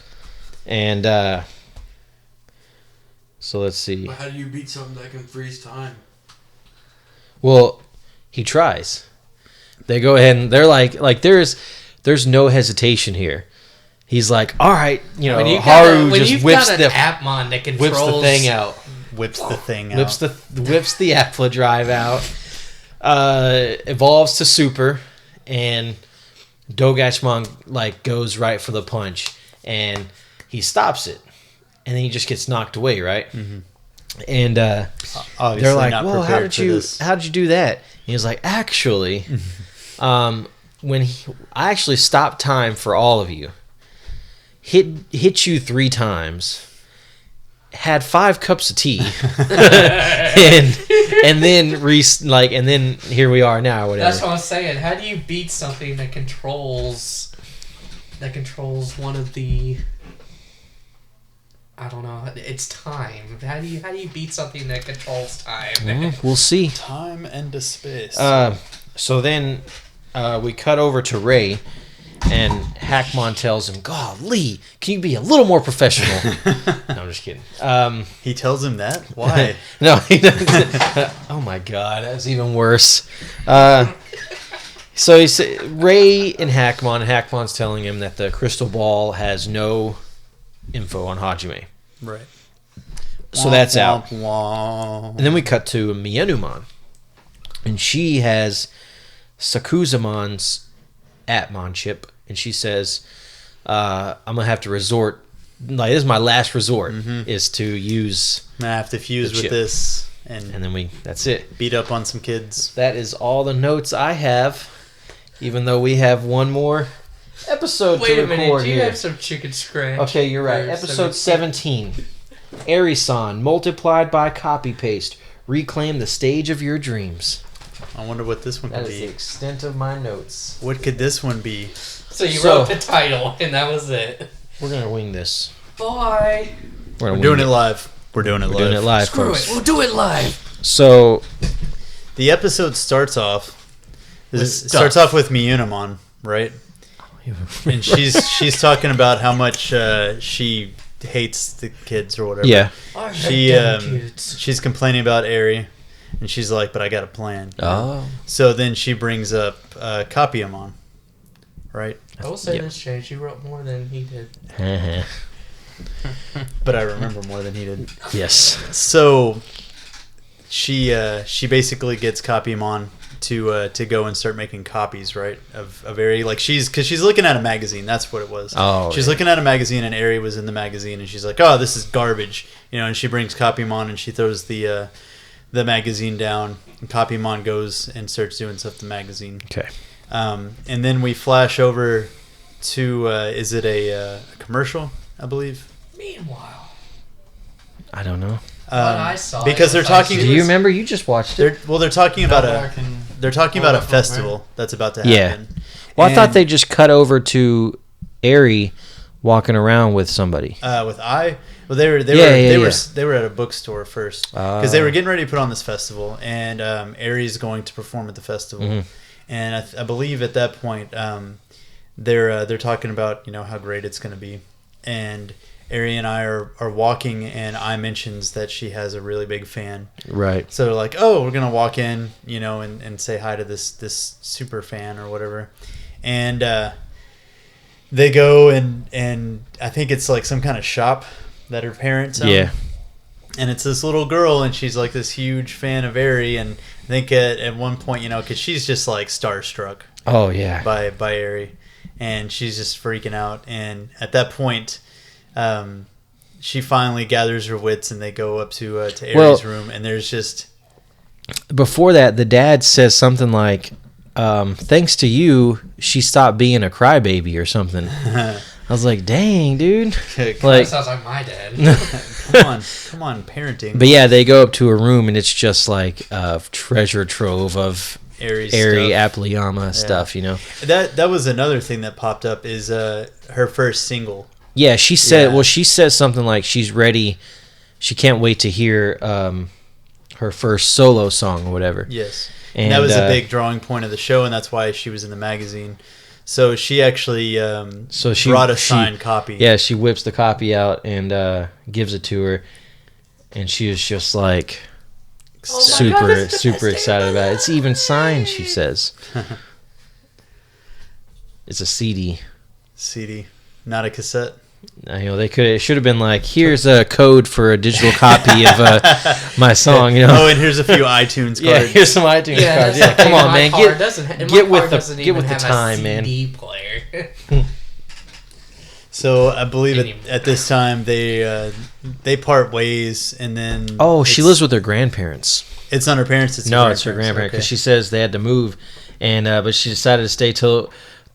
And so let's see. But how do you beat something that can freeze time? Well, he tries. They go ahead and they're like there's no hesitation here. He's like, all right, When you've Haru got, just whips an the Appmon that controls whips the thing out, Whips the thing out. whips the Appla drive out, evolves to super, and Dogashmon like goes right for the punch, and he stops it, and then he just gets knocked away, right? Mm-hmm. And Obviously they're like, not well, how prepared did for you this. do that? And he was like, actually, I actually stopped time for all of you, hit you 3 times, had 5 cups of tea, and then here we are now. Whatever. That's what I'm saying. How do you beat something that controls one of the I don't know. It's time. How do you beat something that controls time? We'll see. Time and space. So then we cut over to Ray, and Hackmon tells him, "Golly, can you be a little more professional?" No, I'm just kidding. He tells him that? Why? No, he doesn't. Oh my God, that's even worse. So he said, Ray and Hackmon's telling him that the crystal ball has no info on Hajime. Right. So that's out. Womp. And then we cut to Mienumon. And she has Sakuzamon's Atmon chip. And she says, I'm going to have to resort. Like, this is my last resort, is to use. I'm gonna have to fuse the with chip. this and then that's it. beat up on some kids. That is all the notes I have. Even though we have one more episode Wait to a minute. record Do you here. have some chicken scratch? Okay, you're right. Or Episode 17. Arisan, multiplied by copy paste. Reclaim the stage of your dreams. I wonder what this one That could is the be. extent of my notes. What could this one be? So you wrote the title, and that was it. We're going to wing this. Bye. We're doing it live. We're doing it live. We're doing it live, Screw folks. it. We'll do it live. So, The episode starts off. With It stuff. starts off with Miyunamon, right? And she's talking about how much she hates the kids or whatever. yeah. She's complaining about Eri, and she's like, "But I got a plan." Oh. So then she brings up Kapiyamon, right? I will say Yep. this, Chase. You wrote more than he did. But I remember more than he did. Yes. So she basically gets Kapiyamon to go and start making copies, right, of Eri. Like because she's looking at a magazine. That's what it was. Oh, she's yeah. looking at a magazine, and Eri was in the magazine, and she's like, "Oh, this is garbage," And she brings Kapiyamon, and she throws the magazine down, and Kapiyamon goes and starts doing stuff to the magazine. Okay. And then we flash over to is it a commercial? I believe. Meanwhile, I don't know. what I saw because they're was like talking. she Do you was- remember? You just watched it. They're talking about Now a. I can They're talking pull about it a up real festival that's about to Yeah. happen. Well, I thought And, they just cut over to Eri walking around with somebody. with I. Well, they were at a bookstore first because they were getting ready to put on this festival, and Ari's going to perform at the festival, and I believe at that point they're talking about how great it's going to be, and Ari and I are walking, and I mentions that she has a really big fan. Right. So they're like, "Oh, we're gonna walk in, and say hi to this super fan or whatever," and they go and I think it's like some kind of shop that her parents own. Yeah. And it's this little girl, and she's like this huge fan of Eri, and I think at one point, because she's just like starstruck Oh, yeah. by Eri, and she's just freaking out. And at that point, she finally gathers her wits, and they go up to Ari's room, and there's just Before that, the dad says something like, thanks to you, she stopped being a crybaby or something. I was like, dang, dude. That Like, sounds like my dad. come on, parenting. but yeah, they go up to a room and it's just like a treasure trove of Ari's Eri stuff. Appleyama stuff, That was another thing that popped up is her first single. Yeah, she said. Yeah. Well, she says something like she's ready. She can't wait to hear her first solo song or whatever. Yes, And that was a big drawing point of the show, and that's why she was in the magazine. So she actually brought a signed copy. Yeah, she whips the copy out and gives it to her, and she is just like Oh my God, super this is the super best day of excited my about it. It's even life. signed. She says it's a CD. CD, not a cassette. It should have been like, here's a code for a digital copy of my song. Oh, and here's a few iTunes cards. Yeah, here's some iTunes cards. Yeah, come on, man, get with the time, man. CD player. So I believe at this time they part ways, and then She lives with her grandparents. It's not her parents. It's her grandparents because she says they had to move, and but she decided to stay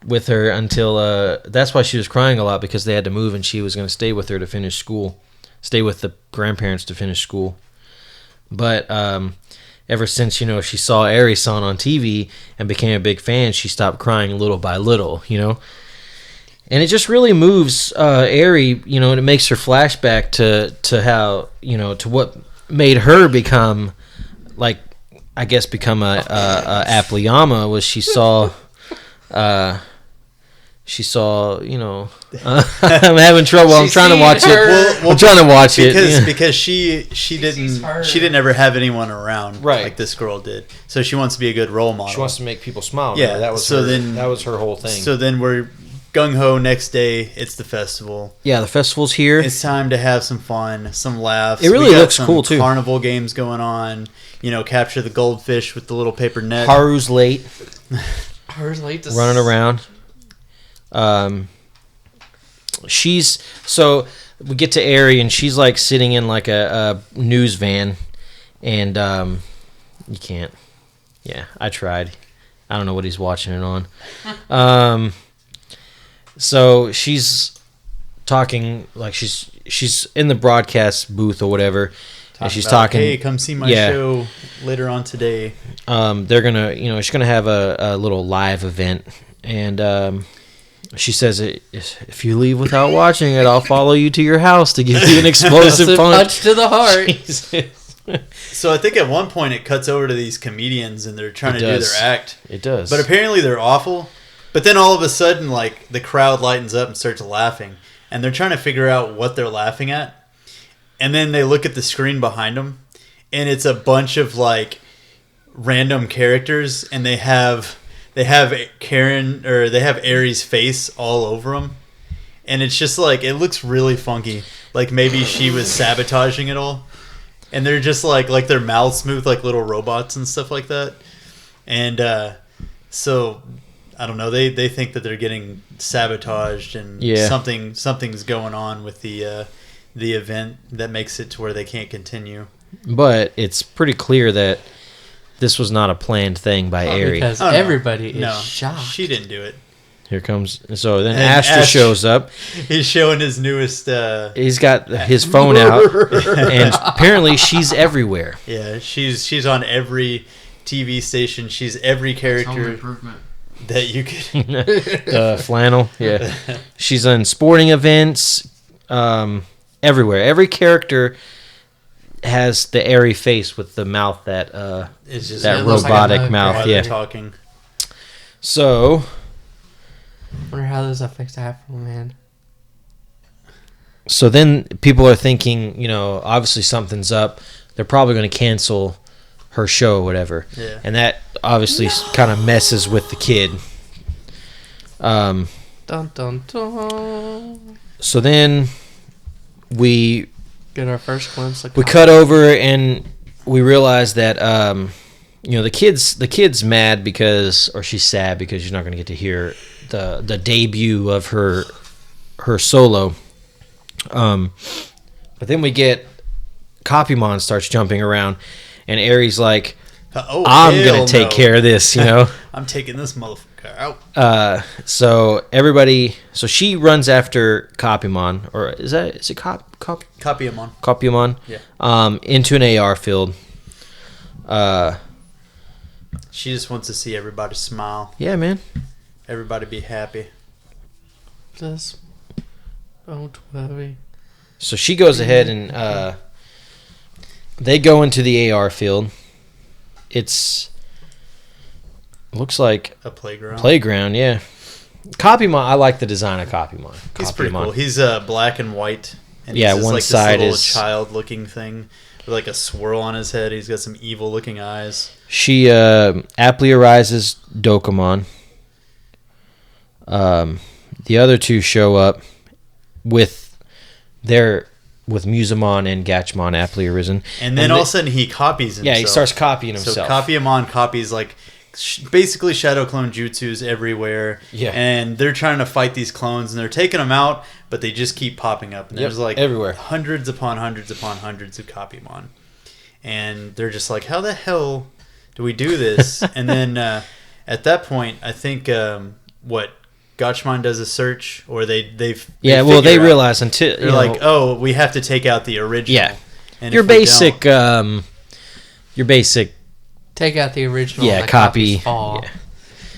with her until that's why she was crying a lot, because they had to move and she was going to stay with her to finish school, stay with the grandparents to finish school. But ever since she saw Eri-san on TV and became a big fan, she stopped crying little by little, And it just really moves Eri, you know, and it makes her flashback to how, you know, to what made her become, like, I guess become a Applisode was she saw, you know, I'm having trouble. I'm trying to watch it. I'm trying to watch it because she didn't ever have anyone around like this girl did. So she wants to be a good role model. She wants to make people smile. Yeah, that was that was her whole thing. So then we're gung ho. Next day, it's the festival. Yeah, the festival's here. It's time to have some fun, some laughs. It really looks cool too. Carnival games going on. You know, capture the goldfish with the little paper net. Haru's late. Haru's late. Running around. So we get to Eri and she's like sitting in like a news van, and you can't. Yeah, I tried. I don't know what he's watching it on. So she's talking like she's in the broadcast booth or whatever, and she's talking. Hey, come see my show later on today. They're gonna, you know, she's gonna have a little live event, and she says, if you leave without watching it, I'll follow you to your house to give you an explosive punch to the heart. So I think at one point it cuts over to these comedians and they're trying to do their act. It does. But apparently they're awful. But then all of a sudden, like, the crowd lightens up and starts laughing. And they're trying to figure out what they're laughing at. And then they look at the screen behind them. And it's a bunch of, like, random characters. And they have Aries' face all over them. And it's just like, it looks really funky. Like maybe she was sabotaging it all. And they're just like their mouths move like little robots and stuff like that. And so I don't know, they think that they're getting sabotaged and something's going on with the event that makes it to where they can't continue. But it's pretty clear that this was not a planned thing by Eri. Because everybody is shocked. She didn't do it. Here comes... So then Astra shows up. He's showing his newest... He's got his phone out. And apparently she's everywhere. Yeah, she's on every TV station. She's every character that you could... Flannel, yeah. She's on sporting events. Everywhere. Every character has the Eri face with the mouth that... it's just that robotic like mouth, yeah. Talking. So... I wonder how this affects Afro Man. So then people are thinking, you know, obviously something's up. They're probably going to cancel her show or whatever. Yeah. And that obviously kind of messes with the kid. Dun, dun, dun. So then we get our first glimpse. We cut over and we realize that you know, the kid's mad because, or she's sad because she's not going to get to hear the debut of her solo. But then we get Copymon starts jumping around, and Eri's like, I'm going to take care of this, you know. I'm taking this motherfucker out. So she runs after Copymon, or is it Copymon? Copymon. Yeah. Into an AR field. She just wants to see everybody smile. Yeah, man. Everybody be happy. Just don't worry. So she goes ahead and they go into the AR field. Looks like a playground. Playground, yeah. Copymon, I like the design of Copymon. He's pretty cool. He's black and white. And yeah, he's one like side this little is child-looking thing with like a swirl on his head. He's got some evil-looking eyes. She aptly arises Dokomon. The other two show up with Musamon and Gatchmon aptly arisen. And then all of a sudden he copies himself. Yeah, he starts copying himself. So Copymon copies like basically shadow clone jutsus everywhere. Yeah. And they're trying to fight these clones and they're taking them out, but they just keep popping up. And there's like everywhere. Hundreds upon hundreds upon hundreds of Copymon. And they're just like, how the hell do we do this? And then at that point, I think Gatchmon does a search, or they realize until they're like, oh, we have to take out the original. Yeah, and your basic take out the original. Yeah, and copy. Fall. Yeah.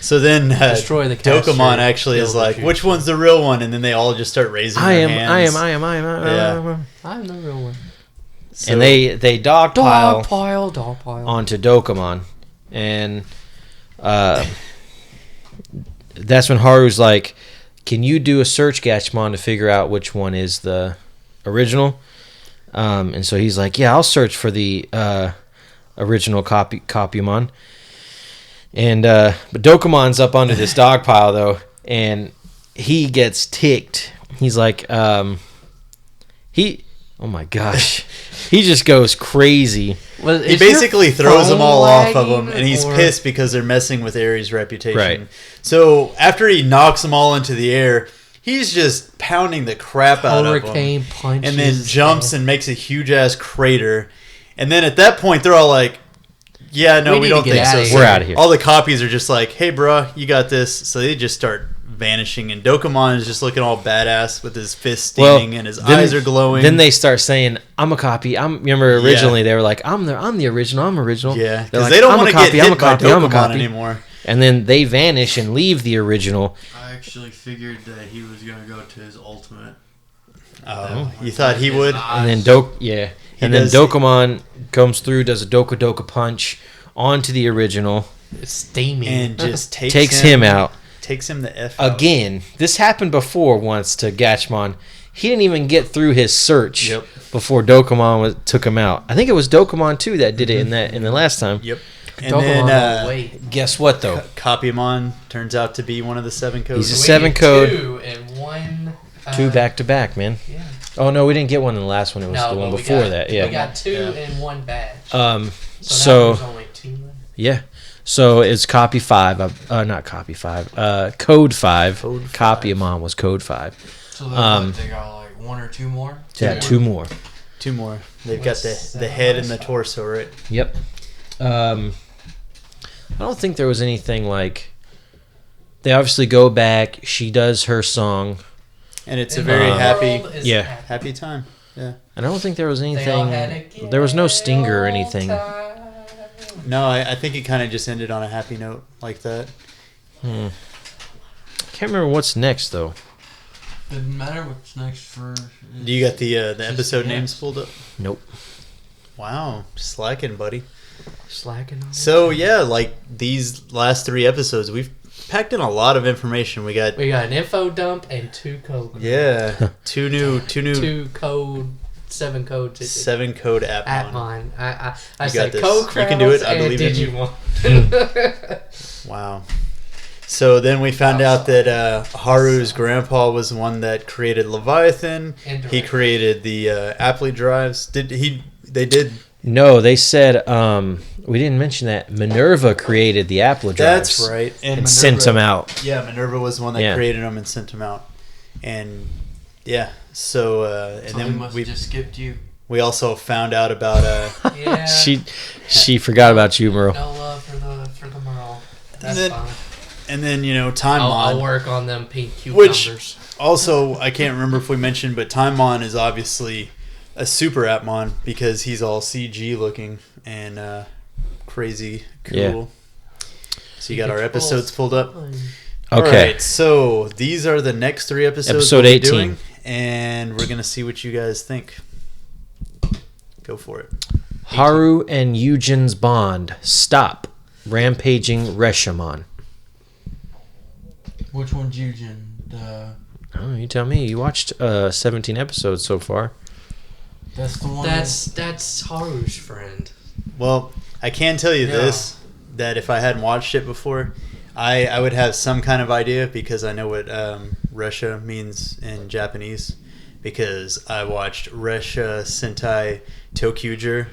So then Destroy the caster, Dokemon actually kill is the like, future. which one's the real one? And then they all just start raising their hands. I am. Yeah. I'm the real one. So, And they dogpile Dogpile. onto Dokemon, and that's when Haru's like, "Can you do a search, Gatchmon, to figure out which one is the original?" And so he's like, "Yeah, I'll search for the original Copymon." And but Dokemon's up under this dog pile though, and he gets ticked. He's like, oh my gosh, he just goes crazy. he basically throws them all off of him, and he's or- pissed because they're messing with Ares' reputation. Right. So after he knocks them all into the air, he's just pounding the crap out of them. Hurricane punches. And then jumps and makes a huge ass crater. And then at that point, they're all like, "Yeah, no, We we need to don't get think outta so." here. We're outta here. All the copies are just like, "Hey, bruh, you got this." So they just start vanishing, and Dokemon is just looking all badass with his fist steaming and his eyes are glowing. Then they start saying, "I'm a copy." Remember originally they were like, "I'm the original. I'm original." yeah, They're because like, they don't "I'm want a to get copy, I'm a hit by copy, I'm a Dokemon copy." anymore. And then they vanish and leave the original. I actually figured that he was gonna go to his ultimate. Oh, you thought he would? And then then does- Dokemon comes through, does a Doka punch onto the original, It's steaming. And just takes him out. Takes him the F out. Again, this happened before once to Gatchmon. He didn't even get through his search Yep. before Dokemon took him out. I think it was Dokemon too that did it in the last time. Yep. And Dokemon then wait. Guess what though? Copymon turns out to be one of the 7 codes. He's a We 7 get code. 2 and 1. 2 back to back, man. Yeah. Oh no, we didn't get one in the last one. It was No, the one but we before got- that. We Yeah. got 2 Yeah. and 1 badge. So So that was only 2 left. yeah. So it's copy 5. Not copy 5. Code 5. Code 5. Copymon was code 5. So they got like 1 or 2 more. Yeah, 2 more. 2 more. They've What's got the head and the 7? torso, right? Yep. I don't think there was anything like. They obviously go back. She does her song. And it's a And very the happy world is yeah. happy time. Yeah. And I don't think there was They all had anything. a There was no good stinger or old anything. time. No, I think it kind of just ended on a happy note like that. Can't remember what's next though. Didn't matter what's next for. Do you got the episode yeah. names pulled up? Nope. Wow, slacking, buddy. Slacking on. So yeah, like these last 3 episodes, we've packed in a lot of information. We got We got an info dump and 2 code. yeah, two new 2 code, 7 code. 7 code app. Atmon. I You said got this. code You can do it. crowns I and believe in you. Digimon. Wow. So then we found out that Haru's grandpa was the one that created Leviathan. Indirect. He created the Appli drives. They did. No, they said we didn't mention that Minerva created the Applisode drives. That's right. And sent them out. Yeah, Minerva was the one that Yeah. created them and sent them out. And yeah, so and So they then must have just skipped you. we also found out about Yeah. She forgot about you, Merle. No love for the Merle. That's then- fine. and then Timon. I'll work on them pink cucumbers. Which also, I can't remember if we mentioned, but Timon is obviously a super Atmon because he's all CG looking and crazy cool. Yeah. So you got our episodes pulled up. Okay. All right, so these are the next 3 episodes. Episode we'll be 18. doing, and we're gonna see what you guys think. Go for it. Haru and Eugen's bond. Stop. Rampaging Reshamon. Which one's Eugen? Oh, you tell me. You watched 17 episodes so far. That's the one. That's Haru's friend. Well, I can tell you Yeah. this: that if I hadn't watched it before, I would have some kind of idea because I know what Resha means in Japanese. Because I watched Resha Sentai Tokyuger.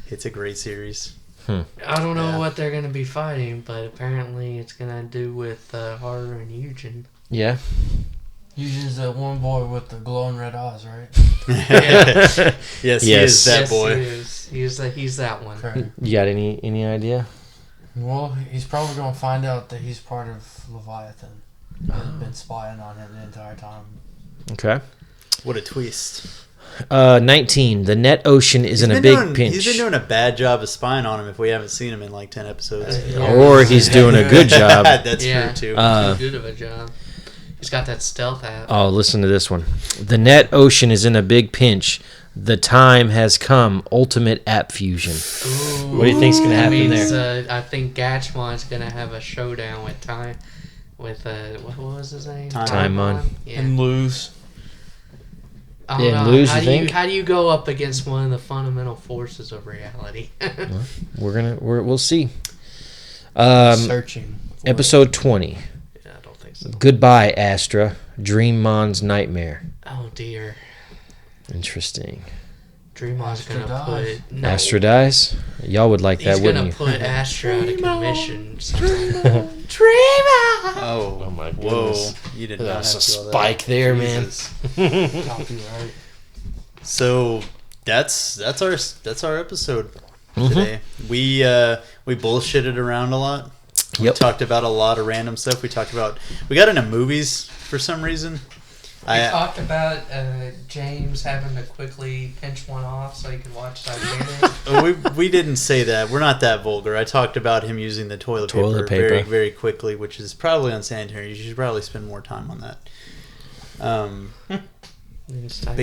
It's a great series. I don't know Yeah. what they're gonna be fighting, but apparently it's gonna do with Haru and Eugen. Yeah. Eugen's that one boy with the glowing red eyes, right? Yes, he Yes. is that Yes, boy. he is. He's that one. Okay. You got any idea? Well, he's probably going to find out that he's part of Leviathan. He's been spying on him the entire time. Okay. What a twist. 19. The net ocean is in a big pinch. He's been doing a bad job of spying on him if we haven't seen him in like 10 episodes. Or he's doing a good job. That's true, too. Too good of a job. He's got that stealth app. Oh, listen to this one. The net ocean is in a big pinch. The time has come. Ultimate app fusion. Ooh. What do you think's going to That happen means, there? I think Gatchmon's going to have a showdown with Time. With, what was his name? Timon. Yeah. And lose. I don't Yeah, know. lose, how you do think? How do you go up against one of the fundamental forces of reality? We'll see. Searching. for Episode 20. Yeah, I don't think so. Goodbye, Astra. Dreammon's nightmare. Oh dear. Interesting. Dreamon's Astra gonna dies. put Astra dies? Y'all would like that, He's wouldn't gonna you? put Astra out of commission. Oh my Whoa. goodness. You did That's not a have to do all that. spike there, Jesus. man. Copyright. So that's our episode Mm-hmm. today. We bullshitted around a lot. We Yep. talked about a lot of random stuff. We got into movies for some reason. We talked about James having to quickly pinch one off so he could watch Titanic. we didn't say that. We're not that vulgar. I talked about him using the toilet paper very, very quickly, which is probably unsanitary. You should probably spend more time on that. But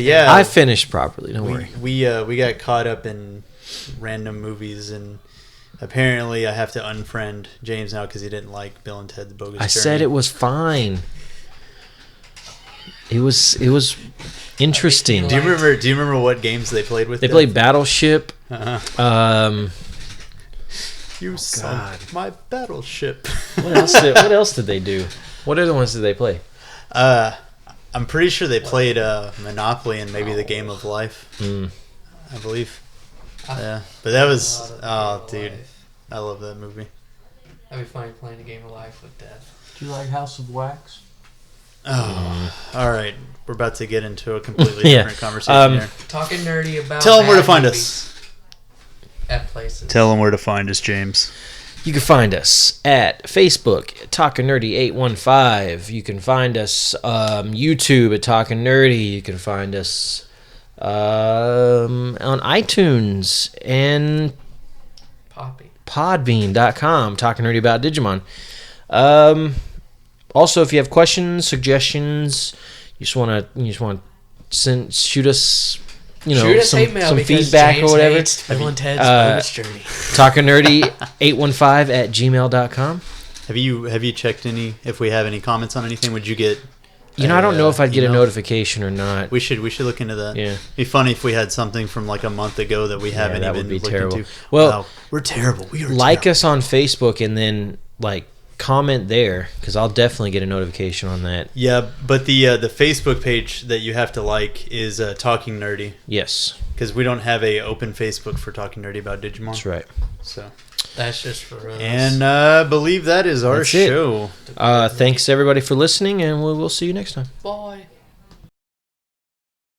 yeah, I finished properly, don't worry. we got caught up in random movies, and apparently I have to unfriend James now because he didn't like Bill and Ted's Bogus Journey. I said it was fine. It was interesting. Do you remember what games they played with? They played Battleship. You sunk my battleship. What else did they do? What other ones did they play? I'm pretty sure they played Monopoly and maybe the Game of Life. I believe. Yeah, but that was dude, I love that movie. That'd be funny playing a game of life with death. Do you like House of Wax? Oh, all right. We're about to get into a completely different conversation here. Talking nerdy about. Tell them where to bad find movies us. At places. Tell them where to find us, James. You can find us at Facebook, Talkin' Nerdy 815. You can find us YouTube at Talkin' Nerdy. You can find us on iTunes and Podbean.com. Talkin' Nerdy about Digimon. Also, if you have questions, suggestions, you just want to shoot us. Shoot us hate mail some because feedback James or whatever. hates Bill and Ted's Bogus Journey. TalkinNerdy815@gmail.com. Have you checked if we have any comments on anything? Would you get? I don't know if I'd get a email? notification or not. We should look into that. Yeah. It'd be funny if we had something from like a month ago that we haven't that even would be looked terrible. into. Well, wow, we're terrible. We are like terrible. us on Facebook and then comment there because I'll definitely get a notification on that. Yeah, but the Facebook page that you have to like is Talking Nerdy. Yes, because we don't have a open Facebook for Talking Nerdy about Digimon. that's right. So That's just for us. and I believe that is our That's it. show. Thanks everybody for listening, and we will see you next time. Bye.